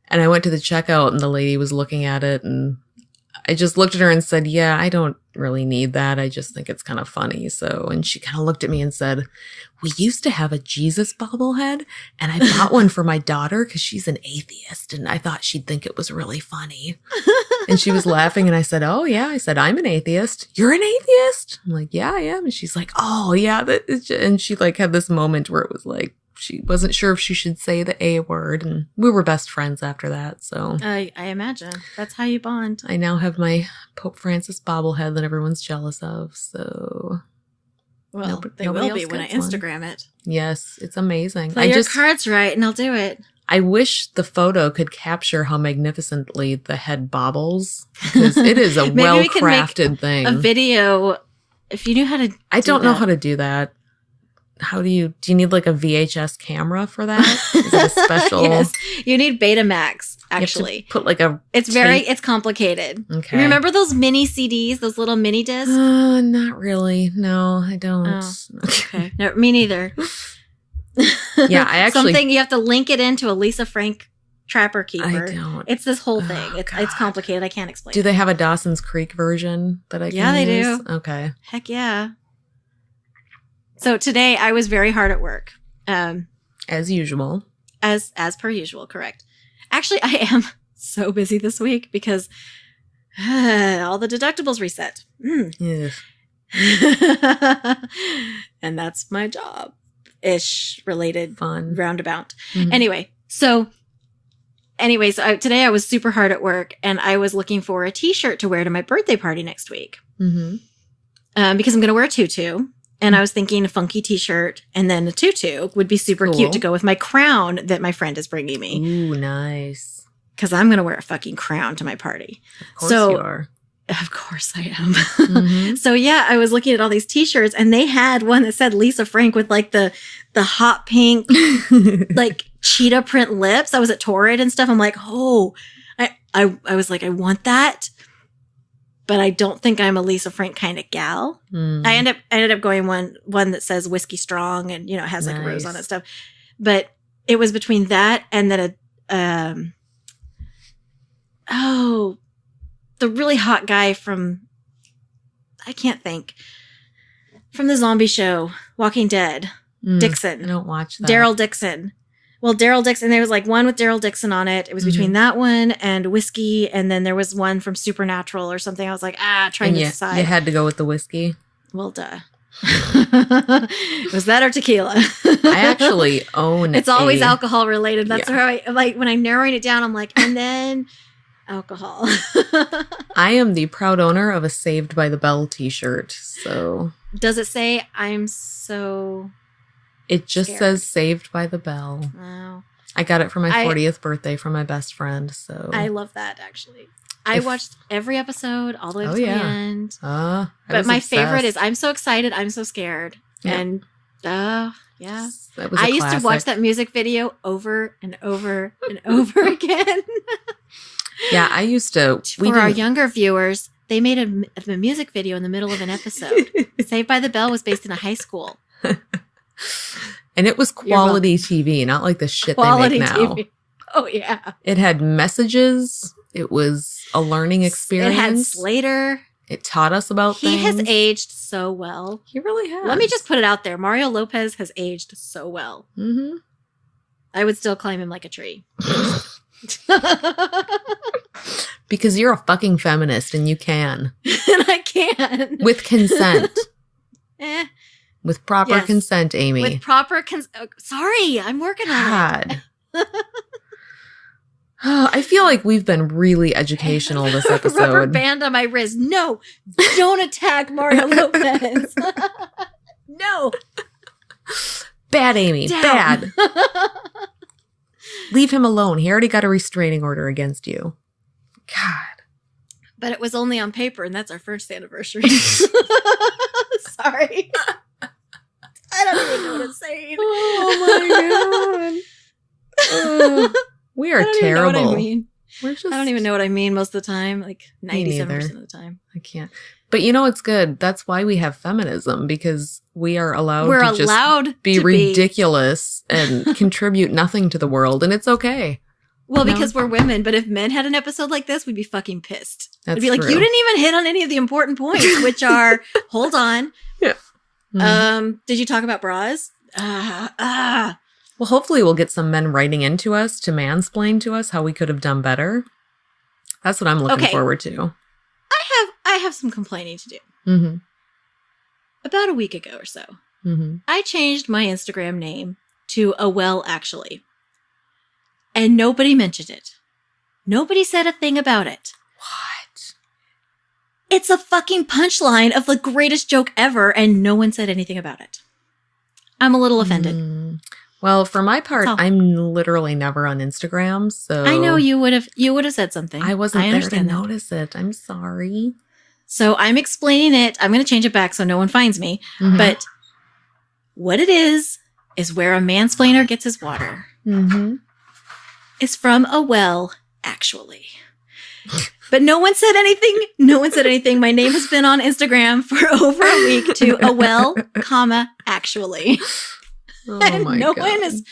And I went to the checkout and the lady was looking at it and I just looked at her and said, yeah, I don't really need that. I just think it's kind of funny. So, and she kind of looked at me and said, we used to have a Jesus bobblehead and I bought one for my daughter because she's an atheist and I thought she'd think it was really funny. And she was laughing and I said, oh yeah. I said, I'm an atheist. You're an atheist? I'm like, yeah, I am. And she's like, oh yeah. And she like had this moment where it was like, she wasn't sure if she should say the A word, and we were best friends after that. So I imagine that's how you bond. I now have my Pope Francis bobblehead that everyone's jealous of. So, well, they will be when I Instagram it. Yes, it's amazing. Play your cards right, and I'll do it. I wish the photo could capture how magnificently the head bobbles, because it is a well-crafted thing. A video, if you knew how to. I don't know how to do that. How do you need like a VHS camera for that? Is it a special? Yes, you need Betamax, actually. You have to put like a it's complicated. Okay. You remember those mini CDs, those little mini discs? Not really. No, I don't. Oh, okay. No, me neither. Yeah, I actually something you have to link it into a Lisa Frank Trapper Keeper. I don't. It's this whole thing. It's complicated. I can't explain. Do they have a Dawson's Creek version that I can Yeah, they use? do. Okay. Heck yeah. So today I was very hard at work. As usual. As per usual, correct. Actually, I am so busy this week because all the deductibles reset. Yeah. And that's my job-ish related Fun. roundabout. Mm-hmm. Today I was super hard at work and I was looking for a t-shirt to wear to my birthday party next week. Mm-hmm. Because I'm going to wear a tutu. And I was thinking a funky t-shirt and then a tutu would be super cute to go with my crown that my friend is bringing me. Ooh, nice. Because I'm going to wear a fucking crown to my party. Of course you are. Of course I am. Mm-hmm. So yeah, I was looking at all these t-shirts and they had one that said Lisa Frank with like the hot pink, like cheetah print lips. I was at Torrid and stuff. I'm like, oh, I was like, I want that. But I don't think I'm a Lisa Frank kind of gal. Mm. I ended up going one that says Whiskey Strong and, you know, has like a rose on it stuff. But it was between that and then the really hot guy from, I can't think, from the zombie show, Walking Dead, Dixon. I don't watch that. Daryl Dixon. Well, Daryl Dixon, there was like one with Daryl Dixon on it. It was between that one and Whiskey. And then there was one from Supernatural or something. I was like, trying to decide. You had to go with the whiskey? Well, duh. Was that or tequila? I actually own It's always alcohol related. That's how I, like, when I'm narrowing it down, I'm like, and then alcohol. I am the proud owner of a Saved by the Bell t-shirt. So does it say I'm so... It just says Saved by the Bell. Wow. I got it for my 40th birthday from my best friend. So I love that, actually. I watched every episode all the way to the end. But my favorite is I'm so excited, I'm so scared. Yeah. And yeah. I used to watch that music video over and over and over again. Yeah, I used to. For our younger viewers, they made a music video in the middle of an episode. Saved by the Bell was based in a high school. And it was quality TV, not like the shit they make now. TV. Oh, yeah. It had messages. It was a learning experience. It had Slater. It taught us about things. He has aged so well. He really has. Let me just put it out there. Mario Lopez has aged so well. Mm-hmm. I would still climb him like a tree. Because you're a fucking feminist and you can. And I can. With consent. With proper consent, Amy. With proper consent. Sorry, I'm working on it. I feel like we've been really educational this episode. Rubber band on my wrist. No, don't attack Mario Lopez. No. Bad, Amy. Down. Bad. Leave him alone. He already got a restraining order against you. God. But it was only on paper, and that's our first anniversary. Sorry. I don't even know what I'm saying. Oh, my God. We are terrible. Know what I mean. We're just, I don't even know what I mean most of the time. Like Me 97% neither. of the time. I can't. But it's good. That's why we have feminism, because we are allowed We're to allowed just be to ridiculous and contribute nothing to the world, and it's okay. Well, No. because we're women, but if men had an episode like this, we'd be fucking pissed. That's It'd be like, true. you didn't even hit on any of the important points, which are, hold on. Mm. Did you talk about bras? Well, hopefully we'll get some men writing into us to mansplain to us how we could have done better. That's what I'm looking Okay. forward to. I have some complaining to do. Mm-hmm. About a week ago or so, Mm-hmm. I changed my Instagram name to A Well Actually. And nobody mentioned it. Nobody said a thing about it. What? It's a fucking punchline of the greatest joke ever, and no one said anything about it. I'm a little offended. Mm. Well, for my part, That's all. I'm literally never on Instagram, so I know you would have said something. I wasn't there to understand that. notice it. I'm sorry. So I'm explaining it. I'm going to change it back so no one finds me. Mhm. But what it is where a mansplainer gets his water. Mhm. It's from a well, actually. But no one said anything. No one said anything. My name has been on Instagram for over a week to a well, actually. Oh And my no God. one is.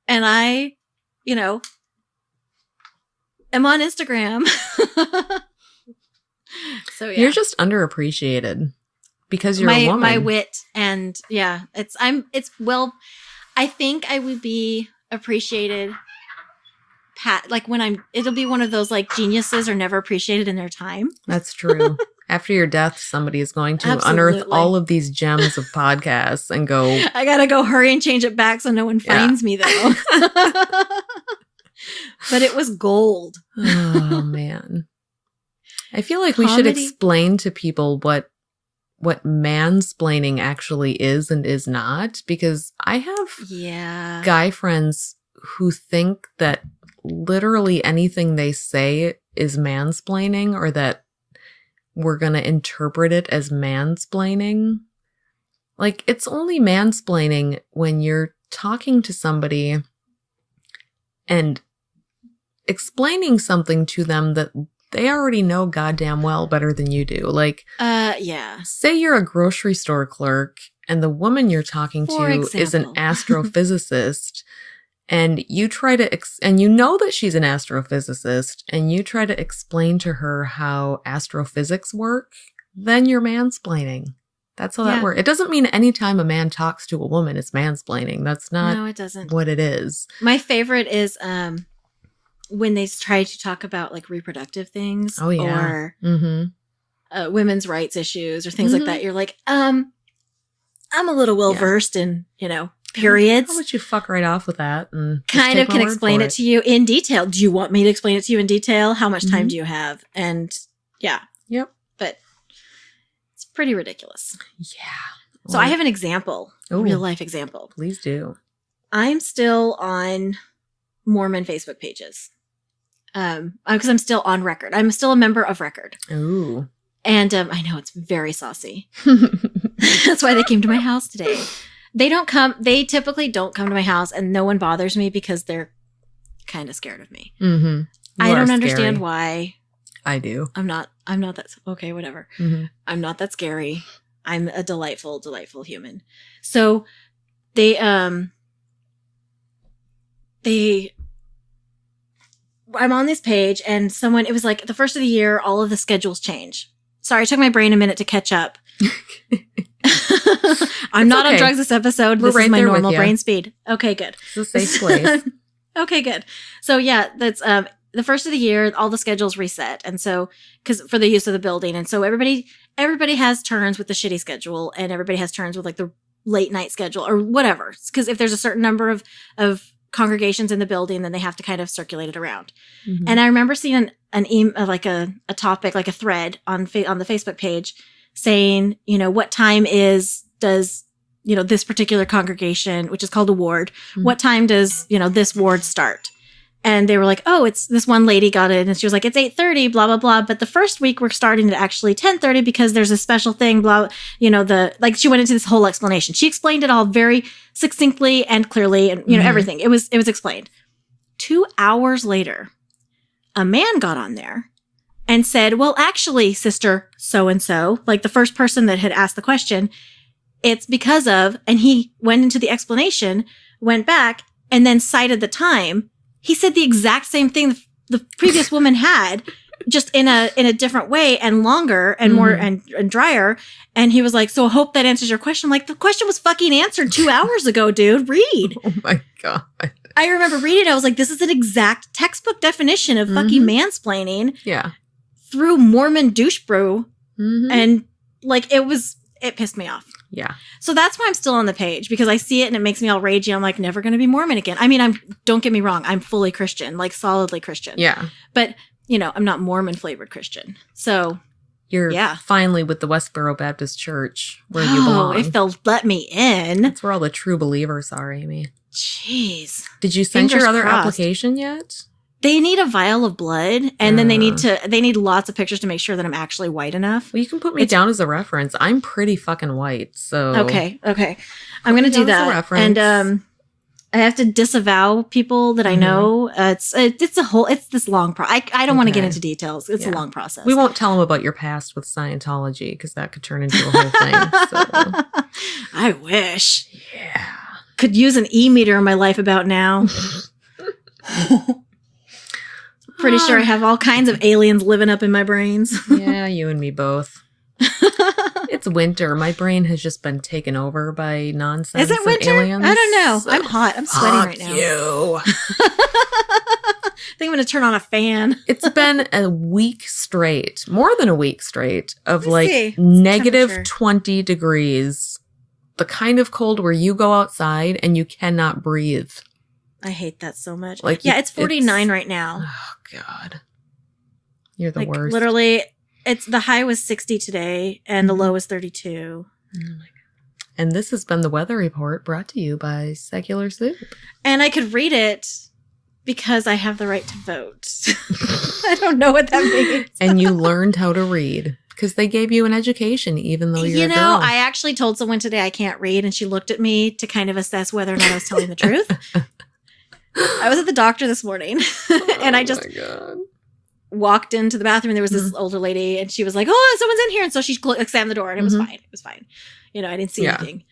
And I, am on Instagram. So yeah. You're just underappreciated because you're a woman. My wit and I think I would be appreciated like when it'll be one of those like geniuses are never appreciated in their time. That's true. After your death, somebody is going to unearth Absolutely. all of these gems of podcasts and go, I gotta go hurry and change it back so no one finds me though. But it was gold. oh man. I feel like we should Comedy. explain to people what mansplaining actually is and is not, because I have Yeah. guy friends who think that literally anything they say is mansplaining, or that we're going to interpret it as mansplaining. Like, it's only mansplaining when you're talking to somebody and explaining something to them that they already know goddamn well better than you do. Like, Yeah. say you're a grocery store clerk and the woman you're talking For to is an example. astrophysicist, and you try to, and you know that she's an astrophysicist, and you try to explain to her how astrophysics work, then you're mansplaining. That's how that Yeah. works. It doesn't mean anytime a man talks to a woman, it's mansplaining. That's not No, it doesn't. what it is. My favorite is when they try to talk about like reproductive things Oh, yeah. or Mm-hmm. women's rights issues or things like Mhm. that. You're like, I'm a little well versed in, periods. How would you fuck right off with that? And just Kind take of my can word explain for it to you in detail. Do you want me to explain it to you in detail? How much time Mhm. do you have? And yeah, Yep. but it's pretty ridiculous. Yeah. So I have an example, a Ooh. real life example. Please do. I'm still on Mormon Facebook pages. Because I'm still on Record. I'm still a member of Record. Ooh. And I know it's very saucy. That's why they came to my house today. They typically don't come to my house, and no one bothers me because they're kind of scared of me. Mm-hmm. I don't understand why. I do. I'm not that, okay, whatever. Mm-hmm. I'm not that scary. I'm a delightful, delightful human. So I'm on this page and it was like the first of the year, all of the schedules change. Sorry, it took my brain a minute to catch up. I'm not on okay. drugs this episode. We're This right is my there with normal ya. brain speed. Okay, good. It's a safe place. Okay, good. So yeah, that's the first of the year, all the schedules reset. And so, cause for the use of the building. And so everybody has turns with the shitty schedule, and everybody has turns with like the late night schedule or whatever. Cause if there's a certain number of congregations in the building, then they have to kind of circulate it around. Mhm. And I remember seeing like a topic, like a thread on the Facebook page saying, what time does this particular congregation, which is called a ward, Mhm. what time does, this ward start? And they were like, oh, it's this one lady got it. And she was like, it's 8:30, blah, blah, blah. But the first week we're starting at actually 10:30 because there's a special thing, blah, she went into this whole explanation. She explained it all very succinctly and clearly and, Mhm. everything. It was explained. 2 hours later, a man got on there and said, well, actually, sister so-and-so, like the first person that had asked the question, it's because of, and he went into the explanation, went back, and then cited the time. He said the exact same thing the previous woman had, just in a different way and longer and more and drier. And he was like, so I hope that answers your question. I'm like, the question was fucking answered 2 hours ago, dude. Read. Oh my God. I remember reading it. I was like, this is an exact textbook definition of fucking mansplaining. Yeah. Through Mormon douche brew. And like, it pissed me off. Yeah. So that's why I'm still on the page, because I see it and it makes me all ragey. I'm like, never going to be Mormon again. I mean, don't get me wrong. I'm fully Christian, like solidly Christian. Yeah. But, you know, I'm not Mormon flavored Christian. So you're finally with the Westboro Baptist Church where you belong. If they'll let me in. That's where all the true believers are, Amy. Jeez. Did you send Fingers your other crossed. application yet? They need a vial of blood, and then they need lots of pictures to make sure that I'm actually white enough. Well, you can put me down as a reference. I'm pretty fucking white, so Okay. I'm going to do that. And I have to disavow people that I know. It's this long I don't want to get into details. It's a long process. We won't tell them about your past with Scientology because that could turn into a whole thing. So. I wish. Yeah. Could use an e-meter in my life about now. Pretty sure I have all kinds of aliens living up in my brains. Yeah, you and me both. It's winter. My brain has just been taken over by nonsense. Is it winter? Aliens. I don't know. So I'm hot. I'm sweating right now. You. I think I'm going to turn on a fan. It's been a week straight, more than a week straight, of like -20 -20 degrees. The kind of cold where you go outside and you cannot breathe. I hate that so much. Like, it's 49 right now. Oh, God. You're the like, worst. Literally, the high was 60 today and the low was 32. Oh my God. And this has been the weather report brought to you by Secular Soup. And I could read it because I have the right to vote. I don't know what that means. And you learned how to read because they gave you an education, even though you're a girl. I actually told someone today I can't read, and she looked at me to kind of assess whether or not I was telling the truth. I was at the doctor this morning, and I just walked into the bathroom, and there was this older lady, and she was like, oh, someone's in here. And so she examined the door, and it was fine. It was fine. You know, I didn't see anything.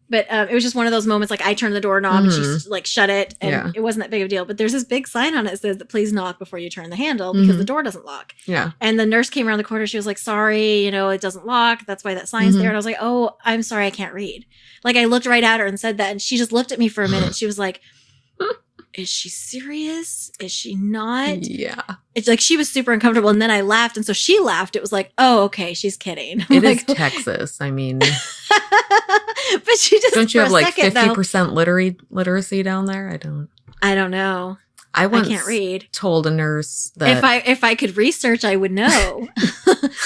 But it was just one of those moments, like I turned the doorknob and she like shut it, and it wasn't that big of a deal. But there's this big sign on it that says that please knock before you turn the handle because the door doesn't lock. Yeah. And the nurse came around the corner. She was like, sorry, you know, it doesn't lock. That's why that sign's there. And I was like, oh, I'm sorry, I can't read. Like I looked right at her and said that, and she just looked at me for a minute. She was like, is she serious? Is she not? Yeah. It's like she was super uncomfortable. And then I laughed. And so she laughed. It was like, oh, okay, she's kidding. It is Texas. I mean, but she just don't you have like 50% though, literacy down there? I don't know. I can't read. Told a nurse that if I could research, I would know.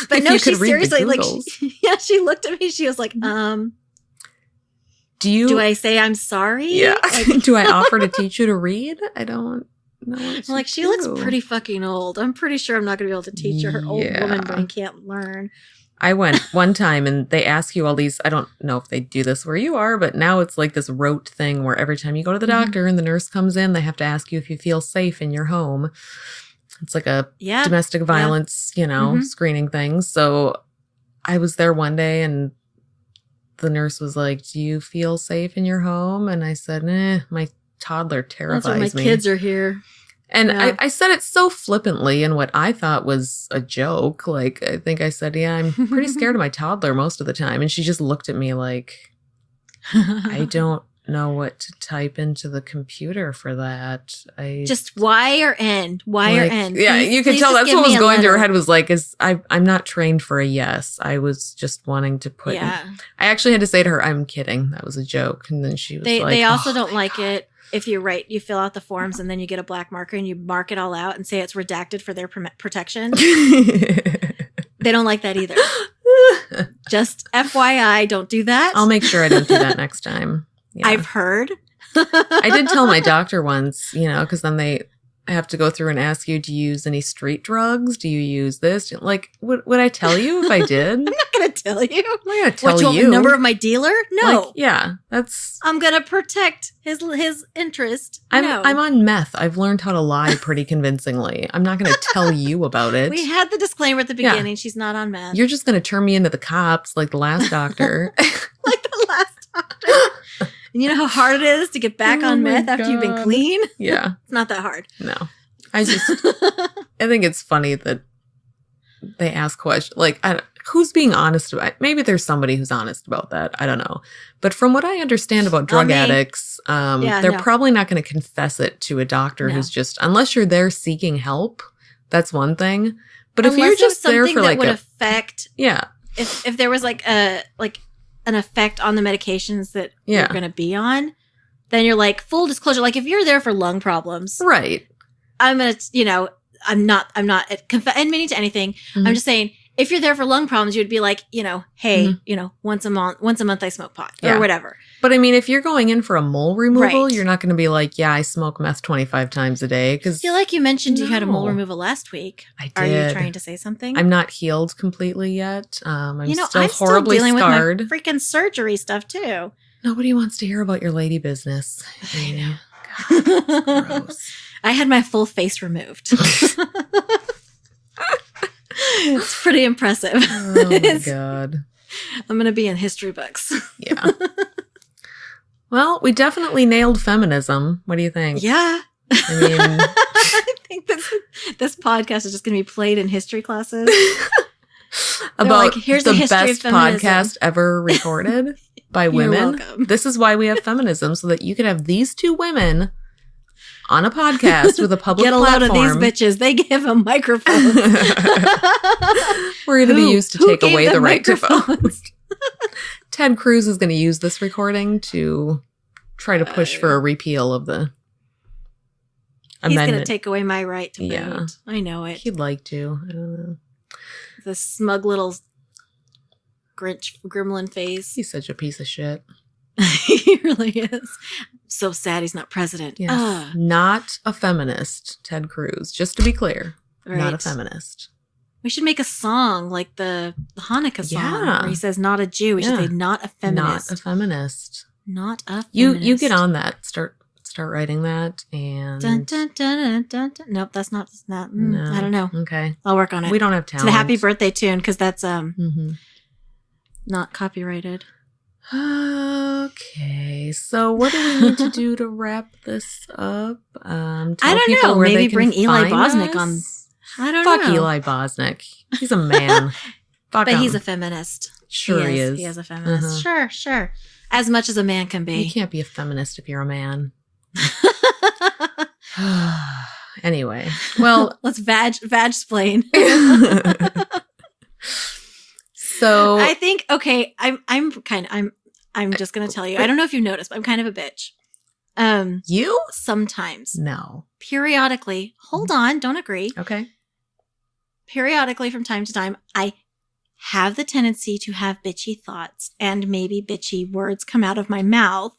But no, she seriously like she looked at me. She was like, Do I say I'm sorry? Yeah. Like, do I offer to teach you to read? I don't know. Like, she looks pretty fucking old. I'm pretty sure I'm not going to be able to teach her. Her old woman brain can't learn. I went one time and they ask you all these, I don't know if they do this where you are, but now it's like this rote thing where every time you go to the doctor and the nurse comes in, they have to ask you if you feel safe in your home. It's like a domestic violence, screening thing. So I was there one day and the nurse was like, do you feel safe in your home? And I said, my toddler terrifies me. That's why my kids are here. And I said it so flippantly in what I thought was a joke. Like, I think I said, I'm pretty scared of my toddler most of the time. And she just looked at me like, I don't know what to type into the computer for that. Just Y or N. Y or N. Yeah, you could tell that's what was going through her head was like, I'm not trained for a yes. I was just wanting to put I actually had to say to her, I'm kidding. That was a joke. And then she was like, they also don't like it if you fill out the forms and then you get a black marker and you mark it all out and say it's redacted for their protection. They don't like that either. Just FYI, don't do that. I'll make sure I don't do that next time. Yeah. I've heard. I did tell my doctor once, because then have to go through and ask you, do you use any street drugs? Do you use this? Like, would I tell you if I did? I'm not going to tell you. I'm not going to tell What, you. the number of my dealer? No. Like, yeah, that's... I'm going to protect his interest. I'm on meth. I've learned how to lie pretty convincingly. I'm not going to tell you about it. We had the disclaimer at the beginning. She's not on meth. You're just going to turn me into the cops like the last doctor. Like the last doctor. And you know how hard it is to get back on meth after you've been clean? Yeah. It's not that hard. No. I think it's funny that they ask questions. Like, who's being honest about it? Maybe there's somebody who's honest about that. I don't know. But from what I understand about drug addicts, they're probably not going to confess it to a doctor who's just, unless you're there seeking help, that's one thing. But if you're just there for like affect, if there was like an effect on the medications that you're going to be on, then you're like, full disclosure, like if you're there for lung problems, right? I'm going to, I'm not admitting to anything. Mm-hmm. I'm just saying, if you're there for lung problems, you'd be like, hey, once a month I smoke pot or whatever. But I mean, if you're going in for a mole removal, you're not going to be like, yeah, I smoke meth 25 times a day. Because I feel like you mentioned you had a mole removal last week. I did. Are you trying to say something? I'm not healed completely yet. I'm still I'm horribly still dealing scarred. With my freaking surgery stuff too. Nobody wants to hear about your lady business. I know. God, gross. I had my full face removed. It's pretty impressive. Oh my God. I'm going to be in history books. Yeah. Well, we definitely nailed feminism. What do you think? Yeah. I mean, I think this podcast is just going to be played in history classes. About here's the history best of feminism. podcast ever recorded by women. Welcome. This is why we have feminism, so that you could have these two women on a podcast with a public platform. Get a load of these bitches. They give them microphones. We're going to be used to take away the right to vote. Ted Cruz is going to use this recording to try to push for a repeal of the amendment. He's going to take away my right to vote. I know it. He'd like to. I don't know. The smug little gremlin face. He's such a piece of shit. He really is. So sad he's not president. Yes. Not a feminist, Ted Cruz. Just to be clear. Right. Not a feminist. We should make a song like the Hanukkah song where he says not a Jew. We should say not a feminist. Not a feminist. Not a feminist. You get on that. Start writing that and dun, dun, dun, dun, dun. Nope, that's not no. I don't know. Okay. I'll work on it. We don't have talent. To the happy birthday tune, because that's not copyrighted. Okay, so what do we need to do to wrap this up? I don't know. Maybe bring Eli Bosnick on. I don't know. Fuck Eli Bosnick. He's a man. Fuck but him. he's a feminist. Sure he is. He is a feminist. Sure. As much as a man can be. You can't be a feminist if you're a man. Anyway, well, let's vag-splain. So I think I'm just gonna tell you. I don't know if you've noticed, but I'm kind of a bitch. You? Sometimes. No. Periodically. Hold on, don't agree. Okay. Periodically from time to time, I have the tendency to have bitchy thoughts and maybe bitchy words come out of my mouth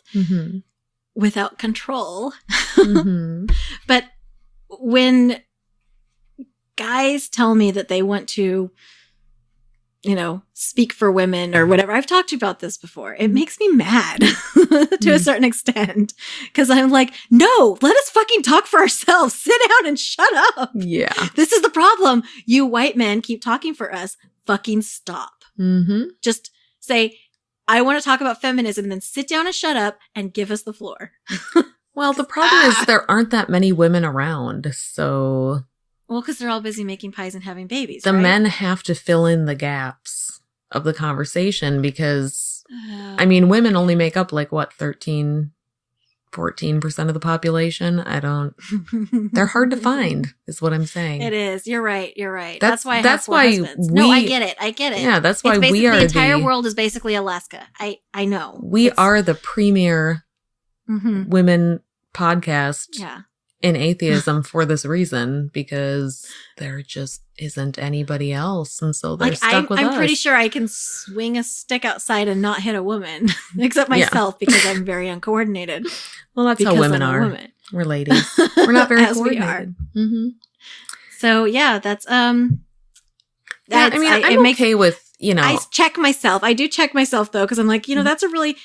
without control. But when guys tell me that they want to, speak for women or whatever, I've talked to you about this before. It makes me mad to a certain extent because I'm like, no, let us fucking talk for ourselves. Sit down and shut up. Yeah. This is the problem. You white men keep talking for us. Fucking stop. Just say, I want to talk about feminism, then sit down and shut up and give us the floor. Well, the problem is there aren't that many women around, so... Well, because they're all busy making pies and having babies, The men have to fill in the gaps of the conversation because, women only make up 13, 14% of the population. They're hard to find, is what I'm saying. It is. You're right. That's why I have four why husbands. No, I get it. Yeah, that's why we are the entire world is basically Alaska. I know. We are the premier women podcast in atheism for this reason, because there just isn't anybody else. And so they're stuck with us. I'm pretty sure I can swing a stick outside and not hit a woman, except myself because I'm very uncoordinated. Well, that's how women are. We're ladies. We're not very As we coordinated. are. Mm-hmm. So yeah, that's Yeah, I mean, I'm okay with, I check myself. I do check myself though, because I'm like, that's a really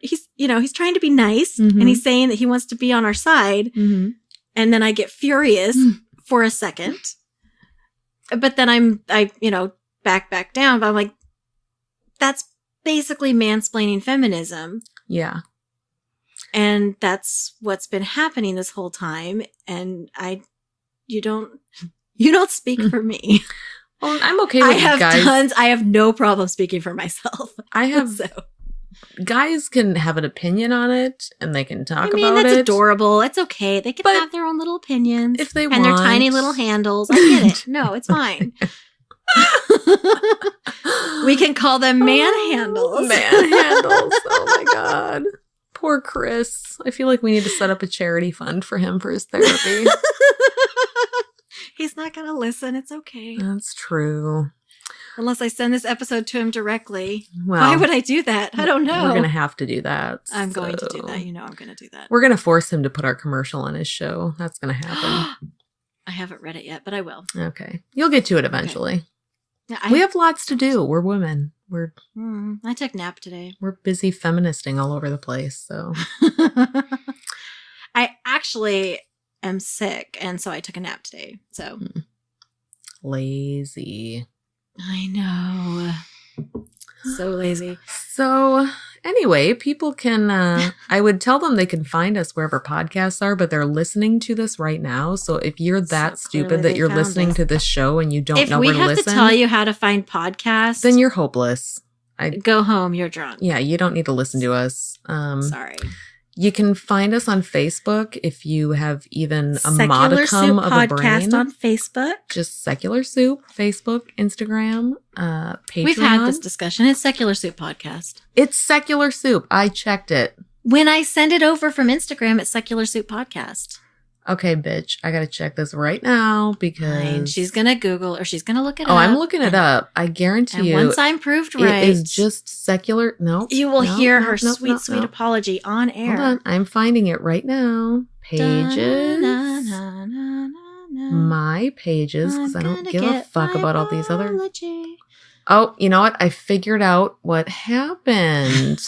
he's trying to be nice and he's saying that he wants to be on our side. Mm-hmm. And then I get furious for a second. But then I back down. But I'm like, that's basically mansplaining feminism. Yeah. And that's what's been happening this whole time. And you don't speak for me. Well, I'm okay with guys. I have no problem speaking for myself. Guys can have an opinion on it and they can talk about it. That's adorable. It's okay. They can have their own little opinions. If they want. And their tiny little handles. I get it. No, it's fine. We can call them man handles. Man handles. Oh my God. Poor Chris. I feel like we need to set up a charity fund for him for his therapy. He's not going to listen. It's okay. That's true. Unless I send this episode to him directly. Well, why would I do that? I don't know. We're going to have to do that. I'm going to do that. I'm going to do that. We're going to force him to put our commercial on his show. That's going to happen. I haven't read it yet, but I will. Okay. You'll get to it eventually. Okay. Yeah, we have lots to do. We're women. I took a nap today. We're busy feministing all over the place, so. I actually am sick, and so I took a nap today. So lazy. I know. So lazy. So anyway, people can, I would tell them they can find us wherever podcasts are, but they're listening to this right now. So if you're that stupid that you're listening to this show and you don't know where to listen. If we have to tell you how to find podcasts, then you're hopeless. Go home. You're drunk. Yeah, you don't need to listen to us. Sorry. You can find us on Facebook if you have even a Secular modicum Soup of a podcast brain. On Facebook. Just Secular Soup, Facebook, Instagram, Patreon. We've had this discussion. It's Secular Soup Podcast. It's Secular Soup. I checked it. When I send it over from Instagram, it's Secular Soup Podcast. Okay, bitch. I got to check this right now because... Fine. She's going to Google or she's going to look it up. Oh, I'm looking it up. I guarantee you. Once I'm proved right. It is just secular... No. You will hear her sweet apology on air. Hold on. I'm finding it right now. Pages. My pages, because I don't give a fuck about all these other... Oh, you know what? I figured out what happened.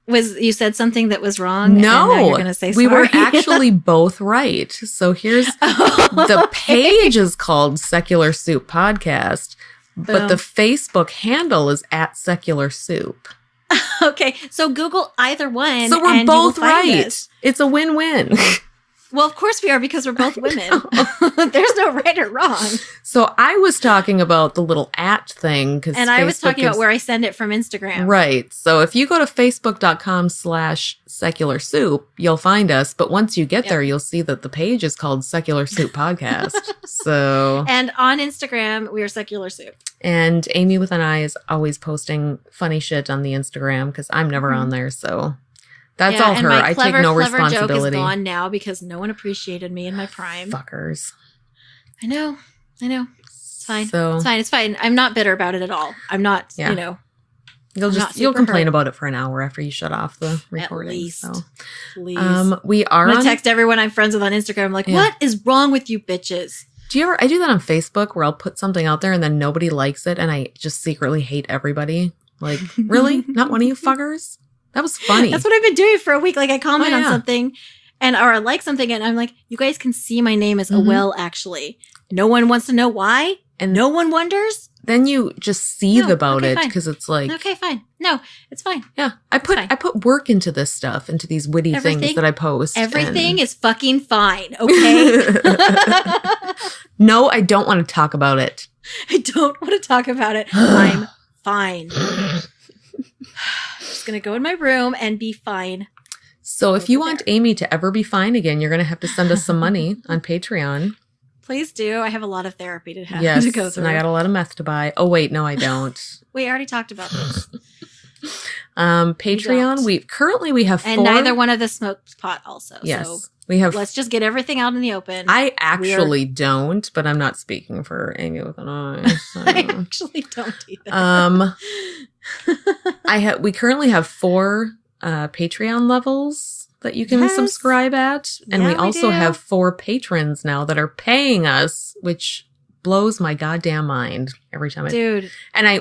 You said something that was wrong? No, and now you're gonna say sorry. We were actually both right. So here's the page is called Secular Soup Podcast, but the Facebook handle is @SecularSoup. Okay, so Google either one. So we're both right. It's a win-win. Well, of course we are because we're both women. There's no right or wrong. So I was talking about the little @ thing. And I was talking about where I send it from Instagram. Right. So if you go to facebook.com/SecularSoup, you'll find us. But once you get there, you'll see that the page is called Secular Soup Podcast. So. And on Instagram, we are Secular Soup. And Amy with an I is always posting funny shit on the Instagram because I'm never on there. So. That's all her. I take no responsibility. Joke is gone now because no one appreciated me in my prime. Fuckers. I know. It's fine. It's fine. I'm not bitter about it at all. I'm not, You'll complain about it for an hour after you shut off the recording. At least. So. Please. We are I'm going to text everyone I'm friends with on Instagram. I'm like, what is wrong with you bitches? I do that on Facebook where I'll put something out there and then nobody likes it and I just secretly hate everybody. Like, really? Not one of you fuckers? That was funny. That's what I've been doing for a week. Like I comment on something or I like something and I'm like, you guys can see my name as Awell actually. No one wants to know why and no one wonders. Then you just seethe about it because it's like, okay, fine. No, it's fine. Yeah. I put work into this stuff, into these witty things that I post. Everything is fucking fine. Okay. No, I don't want to talk about it. I don't want to talk about it. I'm fine. Just gonna go in my room and be fine. So if you want Amy to ever be fine again, you're gonna have to send us some money on Patreon. Please do. I have a lot of therapy to have to go through. And I got a lot of meth to buy. Oh wait, no, I don't. We already talked about this. Patreon. We have 4. And neither one of us smokes pot also. Yes. So we have. Let's just get everything out in the open. I actually don't, but I'm not speaking for Amy with an I. So. I actually don't either. We currently have 4 Patreon levels that you can Yes. subscribe at. And Yeah, we we also do. have 4 patrons now that are paying us, which blows my goddamn mind every time. Dude,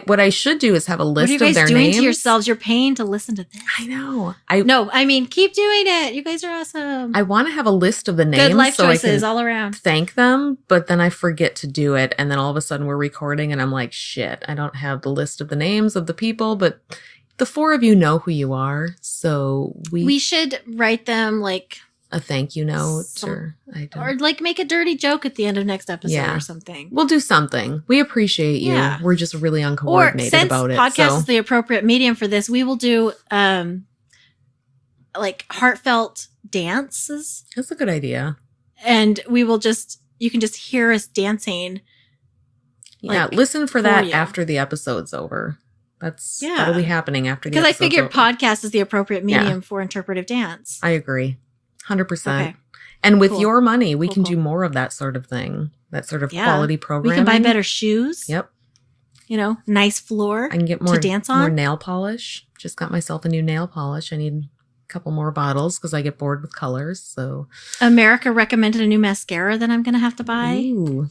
What I should do is have a what list are you of guys their doing names. to yourselves? You're paying to listen to this. I know. No, I mean, keep doing it. You guys are awesome. I want to have a list of the names. Good life so choices I can all around. thank them, but then I forget to do it. And then all of a sudden we're recording and I'm like, shit, I don't have the list of the names of the people, but the 4 of you know who you are. So We should write them like, a thank you note Some- I don't. or like make a dirty joke at the end of next episode Yeah. or something. We'll do something. We appreciate you. Yeah. We're just really Or uncoordinated since about it. podcast So is the appropriate medium for this, we will do like heartfelt dances, that's a good idea. and we will you can just hear us dancing. Yeah, Like, listen for for that you. after the episode's over. Yeah. That'll be happening after the Because I episode's figured over. podcast is the appropriate Yeah. medium for interpretive dance. I agree. 100%. Okay. And with Cool. your money, we Cool, can cool. do more of that sort of thing. That sort of Yeah. quality We programming. can buy better shoes. Yep. You know, nice floor. I can get more dance more on? nail polish. Just got myself a new nail polish. I need a couple more bottles because I get bored with colors. So America recommended a new mascara that I'm going to have to buy Ooh,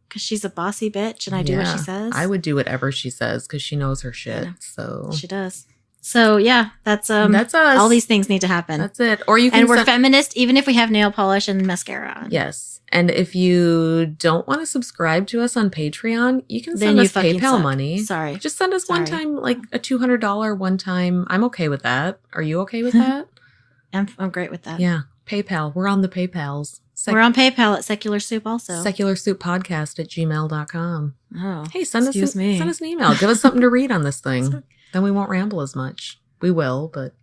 because she's a bossy bitch and I do what yeah. she says. I would do whatever she says because she knows her shit. Yeah. So She does. So yeah, that's that's us. all these things need to happen. That's it. Or you can And we're send- feminist even if we have nail polish and mascara on. Yes. And if you don't want to subscribe to us on Patreon, you can Then send you us fucking PayPal suck. money. Sorry. Just send us one Sorry. time, like a $200 one time. I'm okay with that. Are you okay with that? I'm great with that. Yeah. PayPal. We're on the PayPals. We're on PayPal at Secular Soup also. SecularSoupPodcast@gmail.com. Oh, Hey, send us excuse me. an email. Give us something to read on this thing. Then we won't ramble as much. We will, but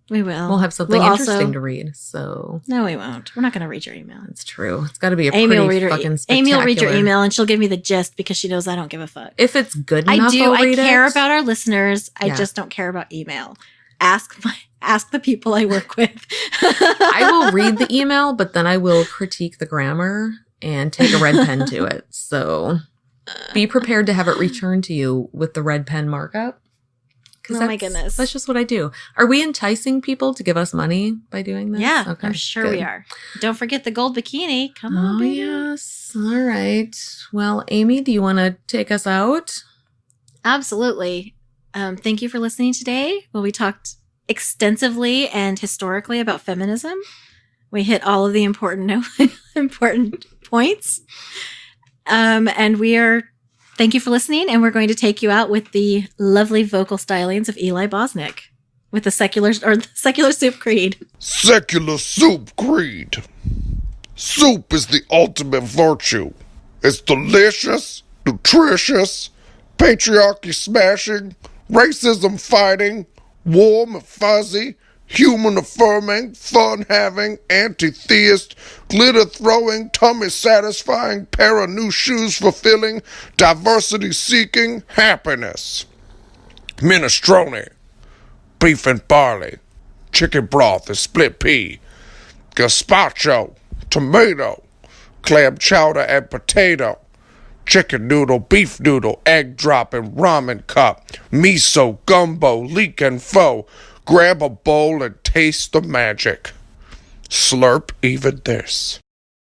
We will. we'll have something We'll interesting also- to read. So No, we won't. We're not going to read your email. that's true. It's got to be a Amy will pretty read fucking her. spectacular. Amy will read your email and she'll give me the gist because she knows I don't give a fuck. If it's good I enough, do. I'll I read care it. about our listeners. I Yeah. just don't care about email. Ask the people I work with. I will read the email, but then I will critique the grammar and take a red pen to it. So be prepared to have it returned to you with the red pen markup. 'Cause Oh my that's- goodness. That's just what I do. Are we enticing people to give us money by doing this? Yeah, Okay, I'm sure good. we are. Don't forget the gold bikini. Come on, Oh, baby. yes. All right. Well, Amy, do you want to take us out? Absolutely. Thank you for listening today. Well, we talked extensively and historically about feminism. We hit all of the important important points. And thank you for listening. And we're going to take you out with the lovely vocal stylings of Eli Bosnick with the Secular Soup Creed. Secular Soup Creed. Soup is the ultimate virtue. It's delicious, nutritious, patriarchy smashing, racism fighting, warm and fuzzy, human affirming, fun having, anti-theist, glitter throwing, tummy satisfying, pair of new shoes fulfilling, diversity seeking, happiness. Minestrone, beef and barley, chicken broth and split pea, gazpacho, tomato, clam chowder and potato, chicken noodle, beef noodle, egg drop and ramen cup, miso, gumbo, leek and pho. Grab a bowl and taste the magic. Slurp even this.